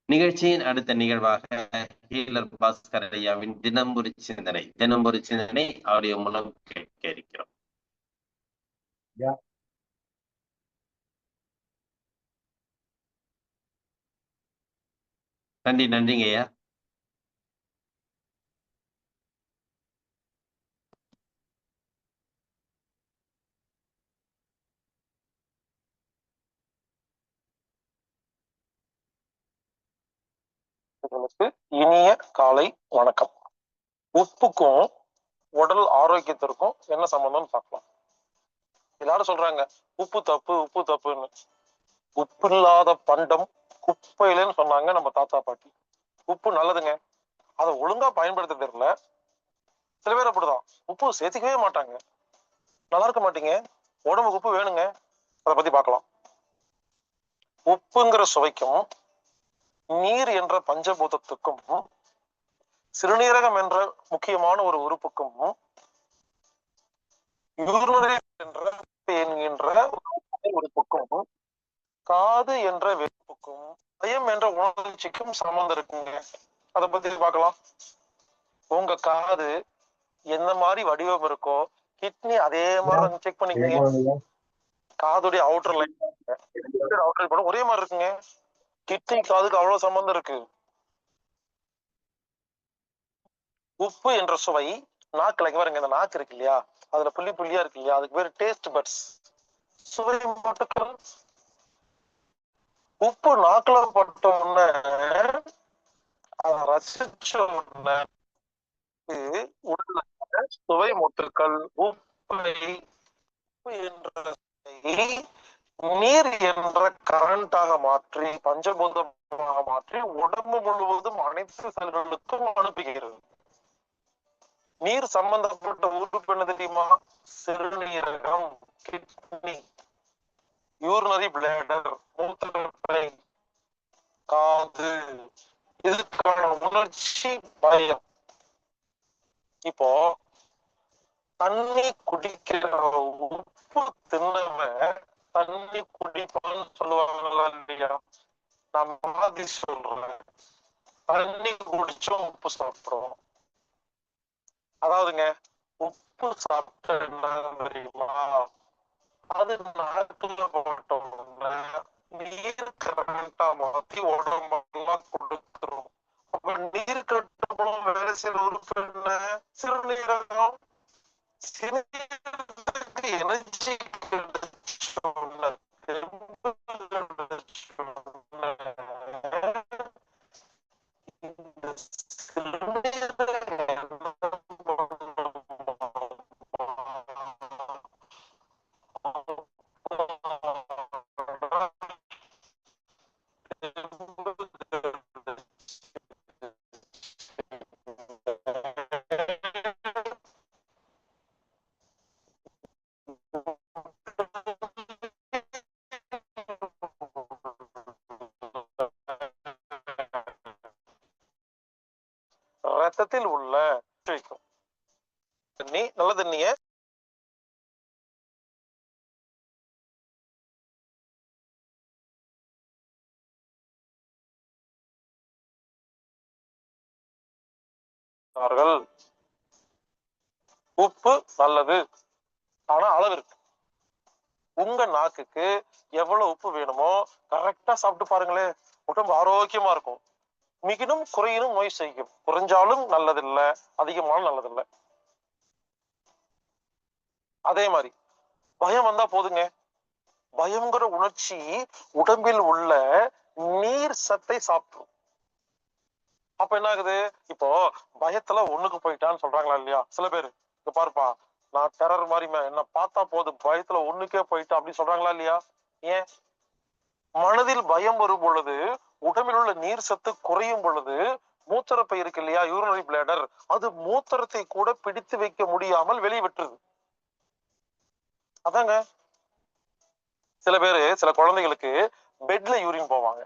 நிகழ்ச்சியின் அடுத்த நிகழ்வாக ஹீலர் பாஸ்கர் ஐயாவின் தினம் ஒரு சிந்தனை ஆடியோ மூலம் கேட்க இருக்கிறோம். நன்றிங்க ஐயா. இனிய காலை வணக்கம். உப்புக்கும் உடல் ஆரோக்கியத்திற்கும் என்ன சம்பந்தம்னு பார்க்கலாம். எல்லாரும் சொல்றாங்க உப்பு தப்புன்னு. உப்பு இல்லாத பண்டம் குப்பையிலன்னு சொன்னாங்க நம்ம தாத்தா பாட்டி. உப்பு நல்லதுங்க, அதை ஒழுங்கா பயன்படுத்த தெரியல. சில பேர் அப்படிதான் உப்பு சேர்த்துக்கவே மாட்டாங்க. நல்லா இருக்க மாட்டீங்க, உடம்புக்கு உப்பு வேணுங்க. அதை பத்தி பார்க்கலாம். உப்புங்கிற சுவைக்கும் நீர் என்ற பஞ்சபூதத்துக்கும் சிறுநீரகம் என்ற முக்கியமான ஒரு உறுப்புக்கும் என்கின்ற உறுப்புக்கும் காது என்ற வெறுப்புக்கும் பயம் என்ற உணர்ச்சிக்கும் சம்பந்தம் இருக்குங்க. அதை பத்தி பார்க்கலாம். உங்க காது எந்த மாதிரி வடிவம் இருக்கோ கிட்னி அதே மாதிரி செக் பண்ணிக்கோங்க. காதுடைய அவுட்டர் லைன் ஒரே மாதிரி இருக்குங்க. கிட்னி காதுக்கு அவ்வளவு சம்பந்தம் இருக்கு. உப்பு என்ற சுவை நாக்குல பாருங்க, இந்த நாக்கு இருக்கு இல்லையா, அதுல புள்ளி புள்ளியா இருக்கு இல்லையா, அதுக்கு பேரு டேஸ்ட் பட்ஸ். சுவை மட்டும் உப்பு நாக்குல பட்ட உடனே அதை ரசிச்ச உடனே உடல்ல சுவை மொட்டுக்கள் உப்பை என்ற நீர் என்ற கரண்டாக மாற்றி பஞ்சபூதமாக மாற்றி உடம்பு முழுவதும் அனைத்து செல்களுக்கும் அனுப்புகிறது. நீர் சம்பந்தப்பட்ட உறுப்பு என்ன தெரியுமா? சிறுநீரகம், கிட்னி, யூரினரி பிளேடர், மூத்திரப்பை, காது. இதுக்கான உணர்ச்சி பயம். இப்போ தண்ணி குடிக்கிற உப்பு தின்னவன் தண்ணி குடிப்பான்னு சொல்லுவாங்களா இல்லையா? நான் மாதிரி சொல்றேன், தண்ணி குடிச்சும் உப்பு சாப்பிடுறோம். அதாவதுங்க, உப்பு சாப்பிட்ட என்ன தெரியுமா, அது நாட்டுல போட்டோம்னா நீர் கரண்டா மாத்தி உடம்பெல்லாம் கொடுத்துரும். அப்ப நீர் கட்டுப்படும் வேலை செய்யற உறுப்பு என்ன? சிறுநீரகம். சிறுநீரகத்துக்கு எனர்ஜி கிடைச்சோம்னா தெம்பு கிடைச்சோம்னா இந்த சிறுநீரகம் ரத்தத்தில் உள்ள தண்ணி, நல்ல தண்ணிய உப்பு நல்லது, ஆனா அளவு இருக்கு. உங்க நாக்குக்கு எவ்வளவு உப்பு வேணுமோ கரெக்டா சாப்பிட்டு பாருங்களேன், உடம்பு ஆரோக்கியமா இருக்கும். மிகினும் குறையினும் நோய் செய்யும். குறைஞ்சாலும் நல்லதில்லை, அதிகமானும் நல்லதில்லை. அதே மாதிரி பயம் வந்தா போதுங்க. பயங்கிற உணர்ச்சி உடம்பில் உள்ள நீர் சத்தை சாப்பிடும். அப்ப என்ன ஆகுது? இப்போ பயத்துல ஒண்ணுக்கு போயிட்டான்னு சொல்றாங்களா இல்லையா சில பேரு? இப்ப பாருப்பா, நான் டெரர் மாதிரி என்ன பார்த்தா போதும், பயத்துல ஒண்ணுக்கே போயிட்டா அப்படின்னு சொல்றாங்களா இல்லையா? ஏன்? மனதில் பயம் வரும் பொழுது, உடம்பில் உள்ள நீர் சத்து குறையும் பொழுது, மூத்திரப்பை இருக்கு இல்லையா, யூரினரி பிளேடர், அது மூத்திரத்தை கூட பிடித்து வைக்க முடியாமல் வெளியே விட்டுருது. அதாங்க சில பேரு, சில குழந்தைகளுக்கு பெட்ல யூரின் போவாங்க.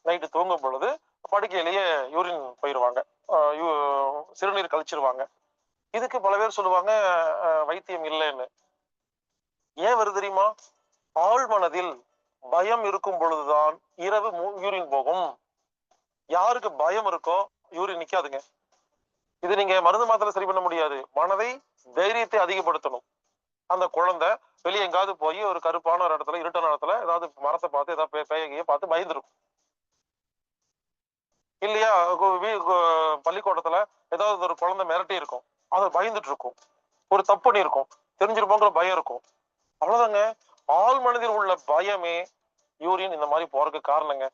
நைட்டு தூங்கும் பொழுது படுக்கையிலேயே யூரின் போயிடுவாங்க, சிறுநீர் கழிச்சிருவாங்க. இதுக்கு பல பேர் சொல்லுவாங்க வைத்தியம் இல்லைன்னு. ஏன் வருது தெரியுமா? ஆழ் மனதில் பயம் இருக்கும் பொழுதுதான் இரவு யூரின் போகும். யாருக்கு பயம் இருக்கோ யூரின் நிக்காதுங்க. இது நீங்க மருந்து மாத்திரை சரி பண்ண முடியாது. மனதை, தைரியத்தை அதிகப்படுத்தணும். அந்த குழந்தை வெளியே எங்காவது போய் ஒரு கருப்பான ஒரு இடத்துல, இருட்டான இடத்துல ஏதாவது மரத்தை பார்த்து ஏதாவது பேய பார்த்து பயந்துரும். இல்லையா, பள்ளிக்கூடத்துல ஏதாவது ஒரு குழந்தை மிரட்டி இருக்கும், அதை பயந்துட்டு இருக்கும். ஒரு தப்பு பண்ணி இருக்கும், தெரிஞ்சிருப்போங்கிற பயம் இருக்கும். அவ்வளவுதாங்க. ஆள் மனதில் உள்ள பயமே யூரின் இந்த மாதிரி போறதுக்கு காரணங்க.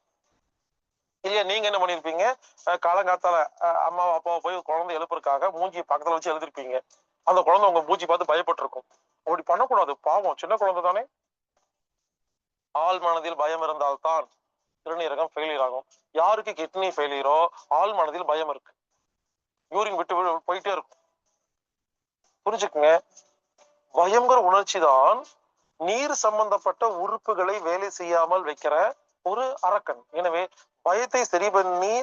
இல்லையா, நீங்க என்ன பண்ணிருப்பீங்க, காலங்காத்தால அம்மா அப்பாவை போய் குழந்தை எழுப்புறதுக்காக மூஞ்சி பக்கத்துல வச்சு எழுதிருப்பீங்க. அந்த குழந்தை உங்க மூஞ்சி பார்த்து பயப்பட்டிருக்கும். அப்படி பண்ணக்கூடாது, பாவம், சின்ன குழந்தை தானே. ஆள் மனதில் பயம் இருந்தால்தான் சிறுநீரகம் ஃபெயிலியர் ஆகும். யாருக்கு கிட்னி ஃபெயிலியரோ ஆள் மனதில் பயம் இருக்கு, யூரின் விட்டு போயிட்டே இருக்கும். புரிஞ்சுக்குங்க. பயங்கர உணர்ச்சி தான் நீர் சம்பந்தப்பட்ட உறுப்புகளை வேலை செய்யாமல் வைக்கிற ஒரு அரக்கன். எனவே பயத்தை சரி பண்ணி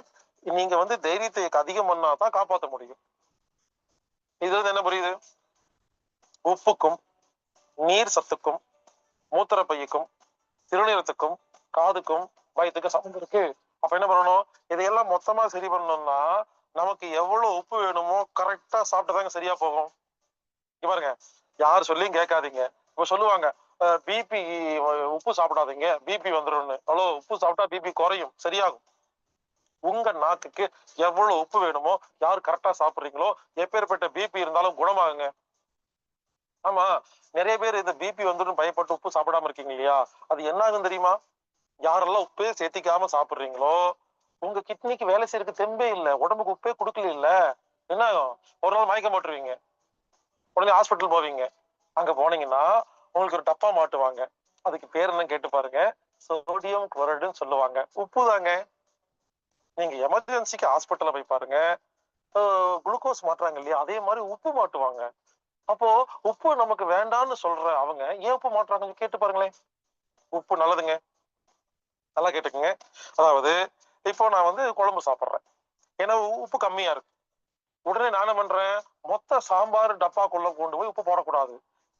நீங்க தைரியத்தை அதிகம் பண்ணாதான் காப்பாற்ற முடியும். இது என்ன புரியுது? உப்புக்கும், நீர் சத்துக்கும், மூத்திர பையுக்கும், சிறுநீரத்துக்கும், காதுக்கும், பயத்துக்கும் சம்மந்தம் இருக்கு. அப்ப என்ன பண்ணணும்? இதையெல்லாம் மொத்தமா சரி பண்ணணும்னா நமக்கு எவ்வளவு உப்பு வேணுமோ கரெக்டா சாப்பிட்டுதாங்க சரியா போகும். பாருங்க, யார் சொல்லியும் கேட்காதீங்க. இப்ப சொல்லுவாங்க பிபி, உப்பு சாப்பிடாதீங்க பிபி வந்துடும். அவ்வளோ உப்பு சாப்பிட்டா பிபி குறையும், சரியாகும். உங்க நாக்குக்கு எவ்வளவு உப்பு வேணுமோ, யார் கரெக்டா சாப்பிடுறீங்களோ, எப்பேற்பட்ட பிபி இருந்தாலும் குணமாகுங்க. ஆமா, நிறைய பேர் இந்த பிபி வந்துடும் பயப்பட்டு உப்பு சாப்பிடாம இருக்கீங்க இல்லையா, அது என்ன ஆகும் தெரியுமா? யாரெல்லாம் உப்பே சேர்த்திக்காம சாப்பிடுறீங்களோ உங்க கிட்னிக்கு வேலை செய்யறதுக்கு தெம்பே இல்லை, உடம்புக்கு உப்பே கொடுக்கல இல்ல, என்ன ஆகும்? ஒரு நாள் மயக்கம் போட்டுருவீங்க, உடனே ஹாஸ்பிட்டல் போவீங்க. அங்க போனீங்கன்னா உங்களுக்கு ஒரு டப்பா மாட்டுவாங்க. அதுக்கு பேர் என்ன கேட்டு பாருங்க, சோடியம் குளோரைடுன்னு சொல்லுவாங்க. உப்பு தாங்க. நீங்க எமர்ஜென்சிக்கு ஹாஸ்பிட்டல்ல போய் பாருங்க, குளுக்கோஸ் மாட்டுறாங்க இல்லையா, அதே மாதிரி உப்பு மாட்டுவாங்க. அப்போ உப்பு நமக்கு வேண்டாம்னு சொல்ற அவங்க ஏன் உப்பு மாட்டுறாங்க கேட்டு பாருங்களேன். உப்பு நல்லதுங்க, நல்லா கேட்டுக்குங்க. அதாவது இப்போ நான் குழம்பு சாப்பிட்றேன், ஏன்னா உப்பு கம்மியா இருக்கு. உடனே நான் என்ன பண்றேன், மொத்த சாம்பார் டப்பாக்குள்ள கொண்டு போய் உப்பு போடக்கூடாது,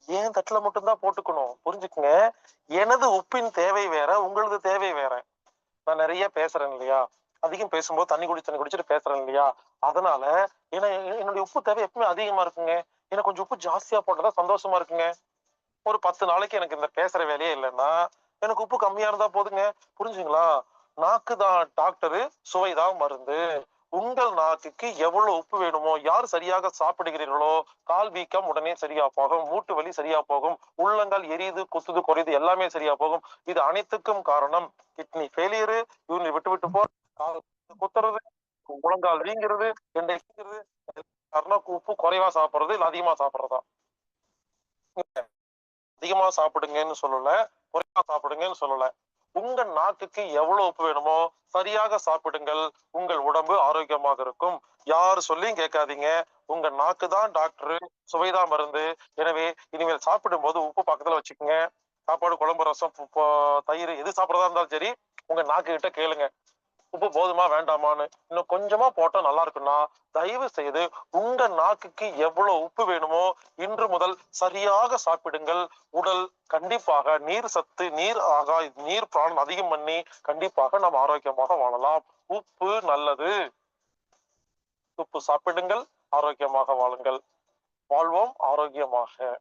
ஏன் தட்டுல மட்டும்தான் போட்டுக்கணும். புரிஞ்சுக்குங்க. எனது உப்பின் தேவை வேற, உங்களது தேவை வேற. நான் நிறைய பேசுறேன் இல்லையா, அதிகம் பேசும்போது தண்ணி குடிச்சிட்டு பேசுறேன் இல்லையா, அதனால ஏன்னா என்னுடைய உப்பு தேவை எப்பவுமே அதிகமா இருக்குங்க. எனக்கு கொஞ்சம் உப்பு ஜாஸ்தியா போட்டதா சந்தோஷமா இருக்குங்க. ஒரு 10 நாளைக்கு எனக்கு இந்த பேசுற வேலையே இல்லைன்னா எனக்கு உப்பு கம்மியா இருந்தா போதுங்க. புரிஞ்சுங்களா? நாக்கு தான் டாக்டரு, சுவைதான் மருந்து. உங்கள் நாக்குக்கு எவ்வளவு உப்பு வேணுமோ, யார் சரியாக சாப்பிடுகிறீர்களோ கால் வீக்கம் உடனே சரியா போகும், மூட்டு வலி சரியா போகும், உள்ளங்கால் எரியுது குத்துது குறையுது எல்லாமே சரியா போகும். இது அனைத்துக்கும் காரணம் கிட்னி ஃபெயிலியரு, யூரின் விட்டு விட்டு போ, கால் குத்துறது, முழங்கால் வீங்கிறது, எண்டை காரணம் உப்பு குறைவா சாப்பிடுறது இல்ல அதிகமா சாப்பிடுறதா. அதிகமா சாப்பிடுங்கன்னு சொல்லல, குறைவா சாப்பிடுங்கன்னு சொல்லல. உங்க நாக்குக்கு எவ்வளவு உப்பு வேணுமோ சரியாக சாப்பிடுங்கள், உங்கள் உடம்பு ஆரோக்கியமாக இருக்கும். யாரு சொல்லியும் கேட்காதீங்க, உங்க நாக்கு தான் டாக்டரு, சுவைதான் மருந்து. எனவே இனிமேல் சாப்பிடும் போது உப்பு பக்கத்துல வச்சுக்கோங்க. சாப்பாடு, குழம்பு, ரசம், தயிர் எது சாப்பிட்றதா இருந்தாலும் சரி, உங்க நாக்கு கிட்ட கேளுங்க, உப்பு போதுமா வேண்டாமான்னு. இன்னும் கொஞ்சமா போட்டா நல்லா இருக்குன்னா தயவு செய்து உங்க நாக்குக்கு எவ்வளவு உப்பு வேணுமோ இன்று முதல் சரியாக சாப்பிடுங்கள். உடல் கண்டிப்பாக நீர் சத்து, நீர் பிராணம் அதிகம் பண்ணி கண்டிப்பாக நாம் ஆரோக்கியமாக வாழலாம். உப்பு நல்லது, உப்பு சாப்பிடுங்கள், ஆரோக்கியமாக வாழுங்கள். வாழ்வோம் ஆரோக்கியமாக.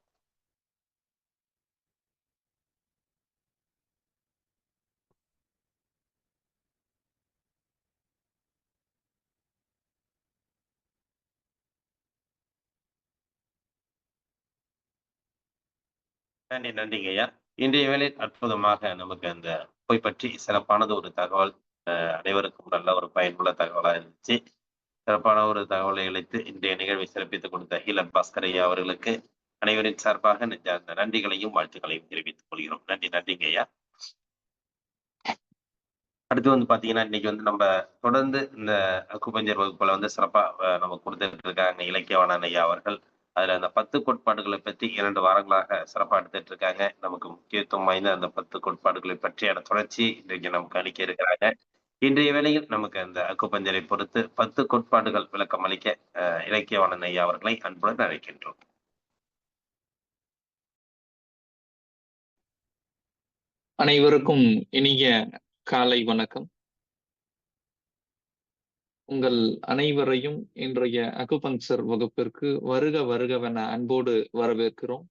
நன்றிங்க ஐயா. இன்றைய வேளையில் அற்புதமாக நமக்கு அந்த போய் பற்றி சிறப்பானது ஒரு தகவல், அனைவருக்கும் நல்ல ஒரு பயனுள்ள தகவலா இருந்துச்சு. சிறப்பான ஒரு தகவலை அளித்து இன்றைய நிகழ்வை சிறப்பித்துக் கொடுத்த ஹீலர் பாஸ்கர் ஐயா அவர்களுக்கு அனைவரின் சார்பாக நெஞ்சார்ந்த நன்றிகளையும் வாழ்த்துக்களையும் தெரிவித்துக் கொள்கிறோம். நன்றிங்க ஐயா. அடுத்து பாத்தீங்கன்னா இன்னைக்கு நம்ம தொடர்ந்து இந்த அக்குபஞ்சர் வகுப்புல சிறப்பா நம்ம கொடுத்துட்டு இருக்காங்க இலக்கியவாணன் ஐயா அவர்கள். அதுல அந்த 10 கோட்பாடுகளை பற்றி 2 வாரங்களாக சிறப்பா எடுத்துட்டு இருக்காங்க. நமக்கு முக்கியத்துவம் வாய்ந்த அந்த 10 கோட்பாடுகளை பற்றியான தொடர்ச்சி இன்றைக்கு நமக்கு அளிக்க இருக்கிறாங்க. இன்றைய வேளையில் நமக்கு அந்த அக்குபஞ்சரை பொறுத்து 10 கோட்பாடுகள் விளக்கம் அளிக்க இலக்கியவாணன் ஐயா அவர்களை அன்புடன் அழைக்கின்றோம். அனைவருக்கும் இனிய காலை வணக்கம். உங்கள் அனைவரையும் இன்றைய அக்குபங்சர் வகுப்பிற்கு வருக வருகவென அன்போடு வரவேற்கிறோம்.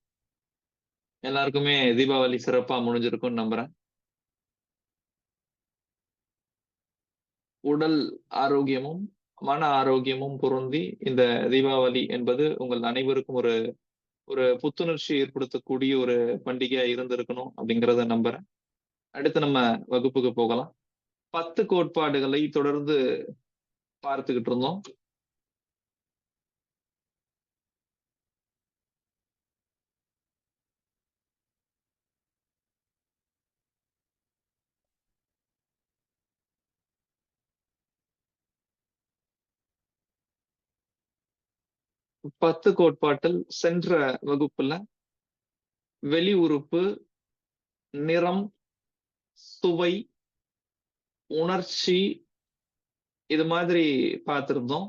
எல்லாருக்குமே தீபாவளி சிறப்பா முடிஞ்சிருக்கும்னு நம்புறேன். உடல் ஆரோக்கியமும் மன ஆரோக்கியமும் பொருந்தி இந்த தீபாவளி என்பது உங்கள் அனைவருக்கும் ஒரு ஒரு புத்துணர்ச்சி ஏற்படுத்தக்கூடிய ஒரு பண்டிகையா இருந்திருக்கணும் அப்படிங்கிறத நம்புறேன். அடுத்து நம்ம வகுப்புக்கு போகலாம். 10 கோட்பாடுகளை தொடர்ந்து பார்த்துக்கிட்டு இருந்தோம். பத்து கோட்பாட்டில் சென்ற வகுப்புல வெளி உறுப்பு, நிறம், சுவை, உணர்ச்சி இது மாதிரி பார்த்திருந்தோம்.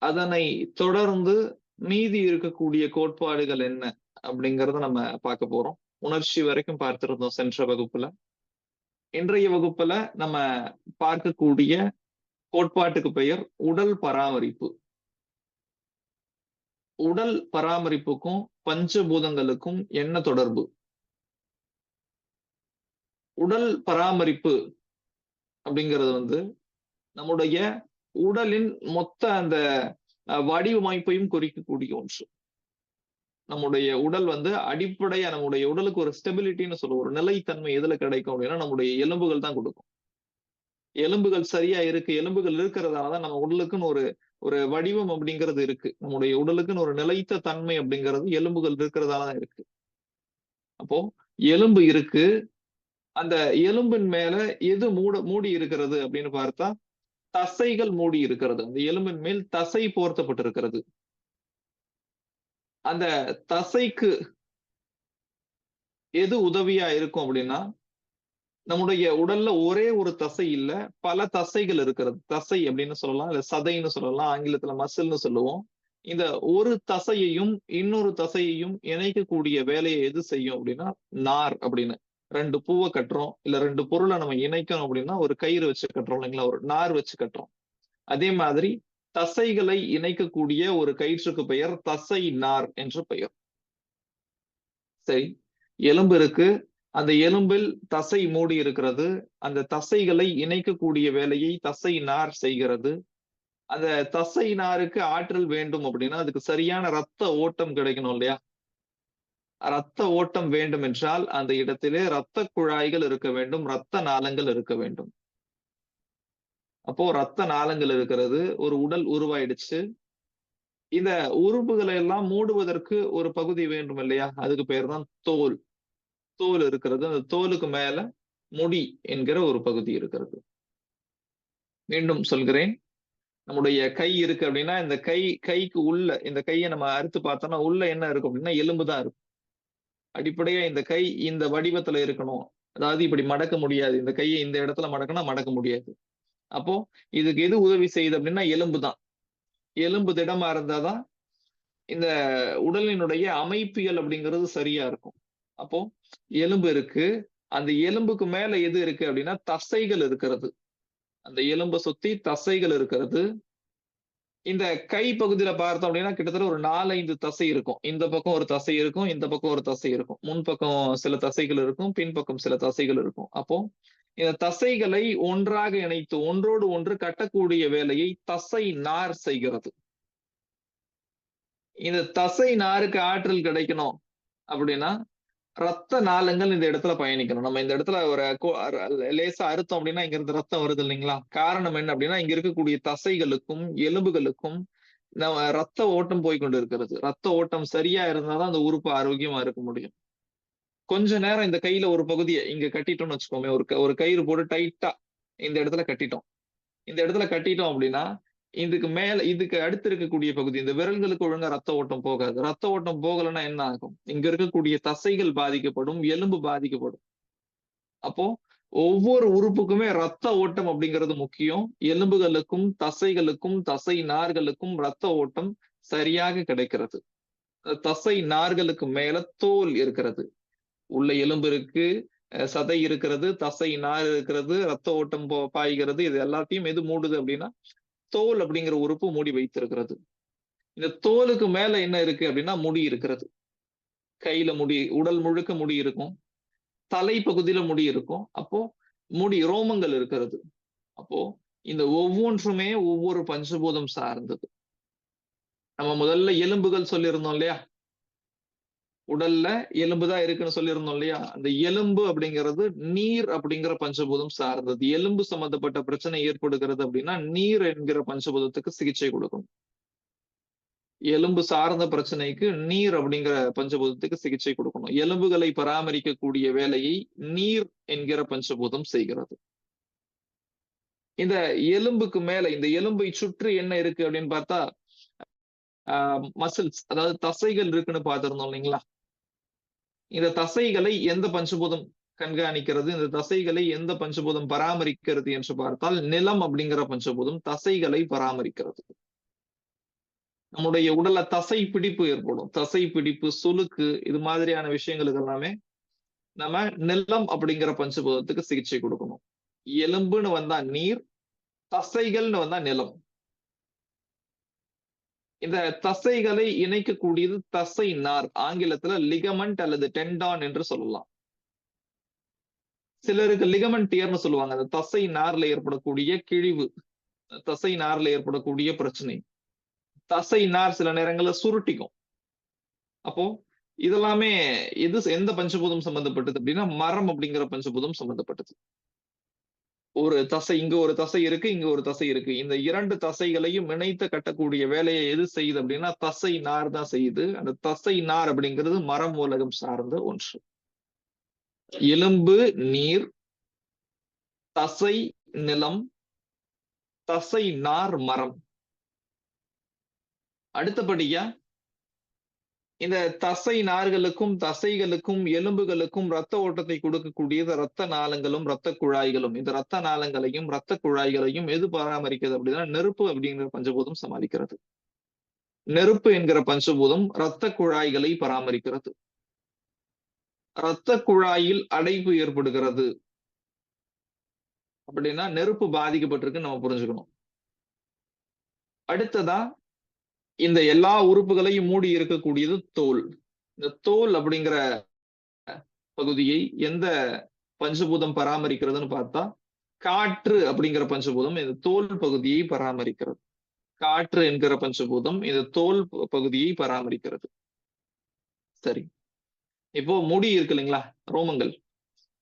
அதனை தொடர்ந்து மீதி இருக்கக்கூடிய கோட்பாடுகள் என்ன அப்படிங்கறத நம்ம பார்க்க போறோம். உணர்ச்சி வரைக்கும் பார்த்திருந்தோம் சென்ற வகுப்புல. இன்றைய வகுப்புல நம்ம பார்க்கக்கூடிய கோட்பாட்டுக்கு பெயர் உடல் பராமரிப்பு. உடல் பராமரிப்புக்கும் பஞ்சபூதங்களுக்கும் என்ன தொடர்பு? உடல் பராமரிப்பு அப்படிங்கிறது நம்முடைய உடலின் மொத்த அந்த வடிவமைப்பையும் குறிக்கக்கூடிய ஒன்று. நம்முடைய உடல் அடிப்படையா நம்முடைய உடலுக்கு ஒரு ஸ்டெபிலிட்டின்னு சொல்லுவோம். ஒரு நிலைத்தன்மை எதுல கிடைக்கும் அப்படின்னா நம்முடைய எலும்புகள் தான் கொடுக்கும். எலும்புகள் சரியா இருக்கு, எலும்புகள் இருக்கிறதாலதான் நம்ம உடலுக்குன்னு ஒரு வடிவம் அப்படிங்கிறது இருக்கு. நம்முடைய உடலுக்குன்னு ஒரு நிலைத்த தன்மை அப்படிங்கிறது எலும்புகள் இருக்கிறதாலதான் இருக்கு. அப்போ எலும்பு இருக்கு, அந்த எலும்பின் மேல எது மூடி இருக்கிறது அப்படின்னு பார்த்தா தசைகள் மூடி இருக்கிறது. அந்த எலும்பின் மேல் தசை போர்த்தப்பட்டிருக்கிறது. அந்த தசைக்கு எது உதவியா இருக்கும் அப்படின்னா, நம்முடைய உடல்ல ஒரே ஒரு தசை இல்ல, பல தசைகள் இருக்கிறது. தசை அப்படின்னு சொல்லலாம், இல்ல சதைன்னு சொல்லலாம், ஆங்கிலத்துல மசில்னு சொல்லுவோம். இந்த ஒரு தசையையும் இன்னொரு தசையையும் இணைக்கக்கூடிய வேலையை எது செய்யும் அப்படின்னா நார் அப்படின்னு. 2 பூவை கட்டுறோம், இல்ல 2 பொருளை நம்ம இணைக்கணும் அப்படின்னா ஒரு கயிறு வச்சு கட்டுறோம் இல்லைங்களா, ஒரு நார் வச்சு கட்டுறோம். அதே மாதிரி தசைகளை இணைக்கக்கூடிய ஒரு கயிற்றுக்கு பெயர் தசை நார் என்று பெயர். சரி, எலும்பு இருக்கு, அந்த எலும்பில் தசை மூடி இருக்கிறது. அந்த தசைகளை இணைக்கக்கூடிய வேலையை தசை நார் செய்கிறது. அந்த தசை நாருக்கு ஆற்றல் வேண்டும் அப்படின்னா அதுக்கு சரியான ரத்த ஓட்டம் கிடைக்கணும் இல்லையா? ரத்த ஓட்டம் வேண்டும் என்றால் அந்த இடத்திலே ரத்த குழாய்கள் இருக்க வேண்டும், ரத்த நாளங்கள் இருக்க வேண்டும். அப்போ ரத்த நாளங்கள் இருக்கிறது, ஒரு உடல் உருவாயிடுச்சு. இந்த உறுப்புகளை எல்லாம் மூடுவதற்கு ஒரு பகுதி வேண்டும் இல்லையா? அதுக்கு பெயர் தான் தோல். தோல் இருக்கிறது. அந்த தோலுக்கு மேல முடி என்கிற ஒரு பகுதி இருக்கிறது. மீண்டும் சொல்கிறேன், நம்முடைய கை இருக்கு அப்படின்னா இந்த கைக்கு உள்ள இந்த கையை நம்ம அறுத்து பார்த்தோம்னா உள்ள என்ன இருக்கும் அப்படின்னா எலும்பு தான் இருக்கும். அடிப்படையா இந்த கை இந்த வடிவத்துல இருக்கணும், அதாவது இப்படி மடக்க முடியாது. இந்த கையை இந்த இடத்துல மடக்கணும், மடக்க முடியாது. அப்போ இதுக்கு எது உதவி செய்யுது அப்படின்னா எலும்பு தான். எலும்பு திடமா இருந்தாதான் இந்த உடலினுடைய அமைப்பியல் அப்படிங்கிறது சரியா இருக்கும். அப்போ எலும்பு இருக்கு, அந்த எலும்புக்கு மேல எது இருக்கு அப்படின்னா தசைகள் இருக்கிறது. அந்த எலும்பை சுத்தி தசைகள் இருக்கிறது. இந்த கை பகுதியில பார்த்தோம் அப்படின்னா கிட்டத்தட்ட ஒரு 4-5 தசை இருக்கும். இந்த பக்கம் ஒரு தசை இருக்கும், இந்த பக்கம் ஒரு தசை இருக்கும், முன்பக்கம் சில தசைகள் இருக்கும், பின்பக்கம் சில தசைகள் இருக்கும். அப்போ இந்த தசைகளை ஒன்றாக இணைத்து ஒன்றோடு ஒன்று கட்டக்கூடிய வேலையை தசை நார் செய்கிறது. இந்த தசை நாருக்கு ஆற்றல் கிடைக்கணும் அப்படின்னா ரத்த நாளங்கள் இந்த இடத்துல பயணிக்கணும். நம்ம இந்த இடத்துல ஒரு லேசா அறுத்தோம் அப்படின்னா இங்க இருந்து ரத்தம் வருது இல்லைங்களா? காரணம் என்ன அப்படின்னா இங்க இருக்கக்கூடிய தசைகளுக்கும் எலும்புகளுக்கும் நம்ம ரத்த ஓட்டம் போய்கொண்டு இருக்கிறது. ரத்த ஓட்டம் சரியா இருந்தாதான் அந்த உறுப்பு ஆரோக்கியமா இருக்க முடியும். கொஞ்ச நேரம் இந்த கையில ஒரு பகுதியை இங்க கட்டிட்டோம்னு வச்சுக்கோமே, ஒரு கயிறு போட்டு டைட்டா இந்த இடத்துல கட்டிட்டோம். இந்த இடத்துல கட்டிட்டோம் அப்படின்னா இதுக்கு அடுத்து இருக்கக்கூடிய பகுதி இந்த விரல்களுக்கு ஒழுங்கா ரத்த ஓட்டம் போகாது. ரத்த ஓட்டம் போகலைன்னா என்ன ஆகும்? இங்க இருக்கக்கூடிய தசைகள் பாதிக்கப்படும், எலும்பு பாதிக்கப்படும். அப்போ ஒவ்வொரு உறுப்புக்குமே ரத்த ஓட்டம் அப்படிங்கிறது முக்கியம். எலும்புகளுக்கும் தசைகளுக்கும் தசை நார்களுக்கும் ரத்த ஓட்டம் சரியாக கிடைக்கிறது. தசை நார்களுக்கு மேல தோல் இருக்கிறது. உள்ள எலும்பு இருக்கு, சதை இருக்கிறது, தசை நார் இருக்கிறது, ரத்த ஓட்டம் பாய்கிறது. இது எல்லாத்தையும் எது மூடுது அப்படின்னா தோல் அப்படிங்கிற உறுப்பு மூடி வைத்திருக்கிறது. இந்த தோலுக்கு மேல என்ன இருக்கு அப்படின்னா முடி இருக்கிறது. கையில முடி, உடல் முழுக்க முடி இருக்கும். தலை பகுதியில முடி இருக்கும். அப்போ முடி, ரோமங்கள் இருக்கிறது. அப்போ இந்த ஒவ்வொன்றுமே ஒவ்வொரு பஞ்சபூதம் சார்ந்தது. நம்ம முதல்ல எலும்புகள் சொல்லியிருந்தோம் இல்லையா? உடல்ல எலும்புதான் இருக்குன்னு சொல்லியிருந்தோம் இல்லையா? அந்த எலும்பு அப்படிங்கிறது நீர் அப்படிங்கிற பஞ்சபூதம் சார்ந்தது. எலும்பு சம்பந்தப்பட்ட பிரச்சனை ஏற்படுகிறது அப்படின்னா நீர் என்கிற பஞ்சபூதத்துக்கு சிகிச்சை கொடுக்கணும். எலும்பு சார்ந்த பிரச்சனைக்கு நீர் அப்படிங்கிற பஞ்சபூதத்துக்கு சிகிச்சை கொடுக்கணும். எலும்புகளை பராமரிக்கக்கூடிய வேலையை நீர் என்கிற பஞ்சபூதம் செய்கிறது. இந்த எலும்புக்கு மேல, இந்த எலும்பை சுற்றி என்ன இருக்கு அப்படின்னு பார்த்தா மசில்ஸ், அதாவது தசைகள் இருக்குன்னு பார்த்திருந்தோம் இல்லைங்களா? இந்த தசைகளை எந்த பஞ்சபூதம் கண்காணிக்கிறது, இந்த தசைகளை எந்த பஞ்சபூதம் பராமரிக்கிறது என்று பார்த்தால் நிலம் அப்படிங்கிற பஞ்சபூதம் தசைகளை பராமரிக்கிறது. நம்முடைய உடல்ல தசை பிடிப்பு ஏற்படும். தசை பிடிப்பு, சுளுக்கு, இது மாதிரியான விஷயங்களுக்கு எல்லாமே நம்ம நிலம் அப்படிங்கிற பஞ்சபூதத்துக்கு சிகிச்சை கொடுக்கணும். எலும்புன்னு வந்தா நீர், தசைகள்னு வந்தா நிலம். இந்த தசைகளை இணைக்கக்கூடியது தசை நார், ஆங்கிலத்துல லிகமெண்ட் அல்லது டெண்டான் என்று சொல்லலாம். சிலருக்கு லிகமெண்ட் டியர்னு சொல்லுவாங்க. அந்த தசை நார்ல ஏற்படக்கூடிய கிழிவு, தசை நார்ல ஏற்படக்கூடிய பிரச்சனை. தசை நார் சில நேரங்கள்ல சுருட்டிக்கும். அப்போ இதெல்லாமே எந்த பஞ்சபூதம் சம்பந்தப்பட்டது அப்படின்னா மரம் அப்படிங்கிற பஞ்சபூதம் சம்பந்தப்பட்டது. ஒரு தசை, இங்க ஒரு தசை இருக்கு, இங்க ஒரு தசை இருக்கு. இந்த இரண்டு தசைகளையும் இணைத்து கட்டக்கூடிய வேலையை எது செய்யுது அப்படின்னா தசை நார் தான் செய்யுது. அந்த தசை நார் அப்படிங்கிறது மரம் உலகம் சார்ந்த ஒன்று. எலும்பு நீர், தசை நிலம், தசை நார் மரம். அடுத்தபடியா இந்த தசை நார்களுக்கும் தசைகளுக்கும் எலும்புகளுக்கும் ரத்த ஓட்டத்தை கொடுக்கக்கூடியது ரத்த நாளங்களும் ரத்த குழாய்களும். இந்த ரத்த நாளங்களையும் ரத்த குழாய்களையும் எது பராமரிக்கிறது அப்படின்னா நெருப்பு அப்படிங்கிற பஞ்சபூதம் சமாளிக்கிறது. நெருப்பு என்கிற பஞ்சபூதம் ரத்த குழாய்களை பராமரிக்கிறது. ரத்த குழாயில் அடைப்பு ஏற்படுகிறது அப்படின்னா நெருப்பு பாதிக்கப்பட்டிருக்குன்னு நம்ம புரிஞ்சுக்கணும். அடுத்ததா இந்த எல்லா உறுப்புகளையும் மூடி இருக்கக்கூடியது தோல். இந்த தோல் அப்படிங்கிற பகுதியை எந்த பஞ்சபூதம் பராமரிக்கிறதுன்னு பார்த்தா காற்று அப்படிங்கிற பஞ்சபூதம் இந்த தோல் பகுதியை பராமரிக்கிறது. காற்று என்கிற பஞ்சபூதம் இந்த தோல் பகுதியை பராமரிக்கிறது. சரி, இப்போ முடி இருக்கு இல்லைங்களா, ரோமங்கள்,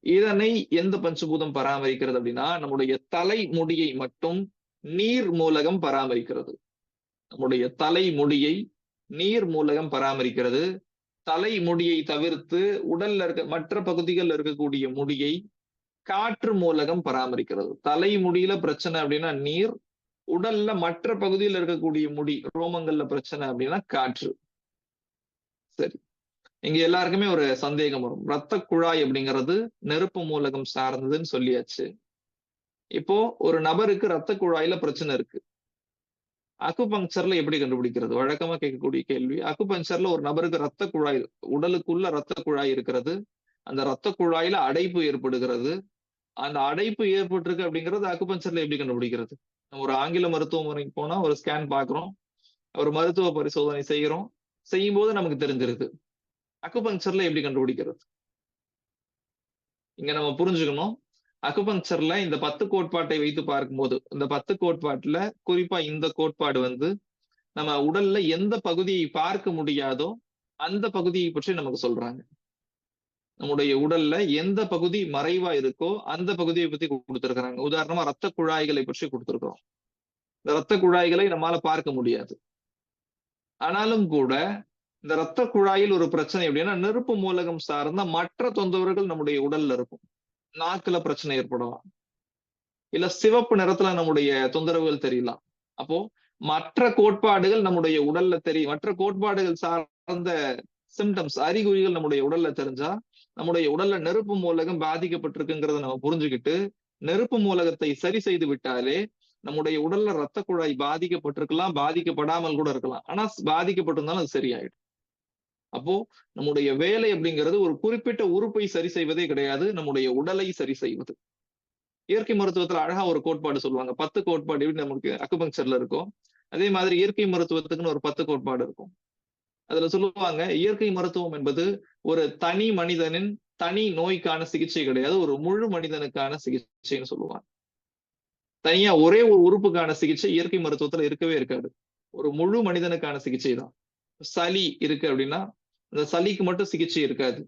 இதனை எந்த பஞ்சபூதம் பராமரிக்கிறது அப்படின்னா நம்முடைய தலை முடியை மட்டும் நீர் மூலகம் பராமரிக்கிறது. நம்முடைய தலை முடியை நீர் மூலகம் பராமரிக்கிறது. தலை முடியை தவிர்த்து உடல்ல இருக்க மற்ற பகுதிகளில் இருக்கக்கூடிய முடியை காற்று மூலகம் பராமரிக்கிறது. தலை முடியில பிரச்சனை அப்படின்னா நீர், உடல்ல மற்ற பகுதியில் இருக்கக்கூடிய முடி ரோமங்கள்ல பிரச்சனை அப்படின்னா காற்று. சரி, இங்க எல்லாருக்குமே ஒரு சந்தேகம் வரும். ரத்த குழாய் அப்படிங்கிறது நெருப்பு மூலகம் சார்ந்ததுன்னு சொல்லியாச்சு. இப்போ ஒரு நபருக்கு ரத்த குழாயில பிரச்சனை இருக்கு, அக்குபங்சர்ல எப்படி கண்டுபிடிக்கிறது? வழக்கமா கேட்கக்கூடிய கேள்வி. அக்குபங்சர்ல ஒரு நபருக்கு ரத்த குழாய், உடலுக்குள்ள ரத்த குழாய் இருக்கிறது, அந்த ரத்த குழாயில அடைப்பு ஏற்படுகிறது. அந்த அடைப்பு ஏற்பட்டிருக்கு அப்படிங்கிறது அக்குபங்சர்ல எப்படி கண்டுபிடிக்கிறது? நம்ம ஒரு ஆங்கில மருத்துவமனைக்கு போனா ஒரு ஸ்கேன் பாக்குறோம், ஒரு மருத்துவ பரிசோதனை செய்யறோம், செய்யும் போது நமக்கு தெரிஞ்சிருது. அக்குபங்சர்ல எப்படி கண்டுபிடிக்கிறது? இங்க நம்ம புரிஞ்சுக்கணும், அக்குபங்சர்ல இந்த 10 கோட்பாட்டை வைத்து பார்க்கும்போது, இந்த 10 கோட்பாட்டுல குறிப்பா இந்த கோட்பாடு நம்ம உடல்ல எந்த பகுதியை பார்க்க முடியாதோ அந்த பகுதியை பற்றி நமக்கு சொல்றாங்க. நம்முடைய உடல்ல எந்த பகுதி மறைவா இருக்கோ அந்த பகுதியை பத்தி கொடுத்திருக்கிறாங்க. உதாரணமா ரத்த குழாய்களை பற்றி கொடுத்திருக்கிறோம். இந்த ரத்த குழாய்களை நம்மால பார்க்க முடியாது. ஆனாலும் கூட இந்த ரத்த குழாயில் ஒரு பிரச்சனை அப்படின்னா நெருப்பு மூலகம் சார்ந்த மற்ற தொந்தரவுகள் நம்முடைய உடல்ல இருக்கும். நாக்குல பிரச்சனை ஏற்படலாம், இல்ல சிவப்பு நிறத்துல நம்முடைய தொந்தரவுகள் தெரியலாம். அப்போ மற்ற கோட்பாடுகள் நம்முடைய உடல்ல தெரியும், மற்ற கோட்பாடுகள் சார்ந்த சிம்டம்ஸ், அறிகுறிகள் நம்முடைய உடல்ல தெரிஞ்சா நம்முடைய உடல்ல நெருப்பு மூலகம் பாதிக்கப்பட்டிருக்குங்கிறத நம்ம புரிஞ்சுக்கிட்டு நெருப்பு மூலகத்தை சரி செய்து விட்டாலே நம்முடைய உடல்ல ரத்த குழாய் பாதிக்கப்பட்டிருக்கலாம், பாதிக்கப்படாமல் கூட இருக்கலாம். ஆனா பாதிக்கப்பட்டிருந்தாலும் அது சரியாயிடும். அப்போ நம்முடைய வேலை அப்படிங்கிறது ஒரு குறிப்பிட்ட உறுப்பை சரி செய்வதே கிடையாது, நம்முடைய உடலை சரி செய்வது. இயற்கை மருத்துவத்துல அழகா ஒரு கோட்பாடு சொல்லுவாங்க. 10 கோட்பாடு எப்படி நமக்கு அக்குபங்க்சர்ல இருக்கும், அதே மாதிரி இயற்கை மருத்துவத்துக்குன்னு ஒரு 10 கோட்பாடு இருக்கும். அதுல சொல்லுவாங்க, இயற்கை மருத்துவம் என்பது ஒரு தனி மனிதனின் தனி நோய்க்கான சிகிச்சை கிடையாது, ஒரு முழு மனிதனுக்கான சிகிச்சைன்னு சொல்லுவாங்க. தனியா ஒரே ஒரு உறுப்புக்கான சிகிச்சை இயற்கை மருத்துவத்துல இருக்கவே இருக்காது. ஒரு முழு மனிதனுக்கான சிகிச்சை தான். சளி இருக்கு அப்படின்னா அந்த சளிக்கு மட்டும் சிகிச்சை இருக்காது.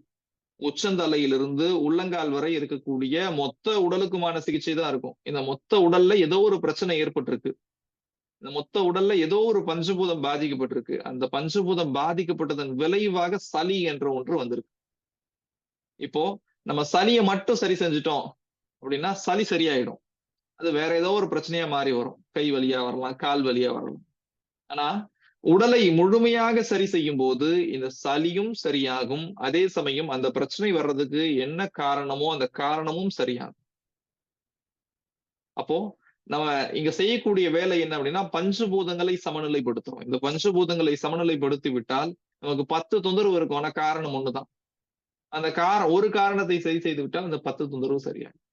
உச்சந்தலையிலிருந்து உள்ளங்கால் வரை இருக்கக்கூடிய மொத்த உடலுக்குமான சிகிச்சை தான் இருக்கும். இந்த மொத்த உடல்ல ஏதோ ஒரு பிரச்சனை ஏற்பட்டிருக்கு, இந்த மொத்த உடல்ல ஏதோ ஒரு பஞ்சபூதம் பாதிக்கப்பட்டிருக்கு, அந்த பஞ்சபூதம் பாதிக்கப்பட்டதன் விளைவாக சளி என்ற ஒன்று வந்திருக்கு. இப்போ நம்ம சளியை மட்டும் சரி செஞ்சுட்டோம் அப்படின்னா சளி சரியாயிடும். அது வேற ஏதோ ஒரு பிரச்சனையா மாறி வரும். கை வலியா வரலாம், கால் வலியா வரலாம். ஆனா உடலை முழுமையாக சரி செய்யும் போது இந்த சளியும் சரியாகும், அதே சமயம் அந்த பிரச்சனை வர்றதுக்கு என்ன காரணமோ அந்த காரணமும் சரியாகும். அப்போ நம்ம இங்க செய்யக்கூடிய வேலை என்ன அப்படின்னா பஞ்சபூதங்களை சமநிலைப்படுத்துறோம். இந்த பஞ்சபூதங்களை சமநிலைப்படுத்தி விட்டால் நமக்கு 10 தொந்தரவு இருக்கும், ஆனா காரணம் ஒண்ணுதான். அந்த ஒரு காரணத்தை சரி செய்து விட்டால் அந்த 10 தொந்தரவு சரியாகும்.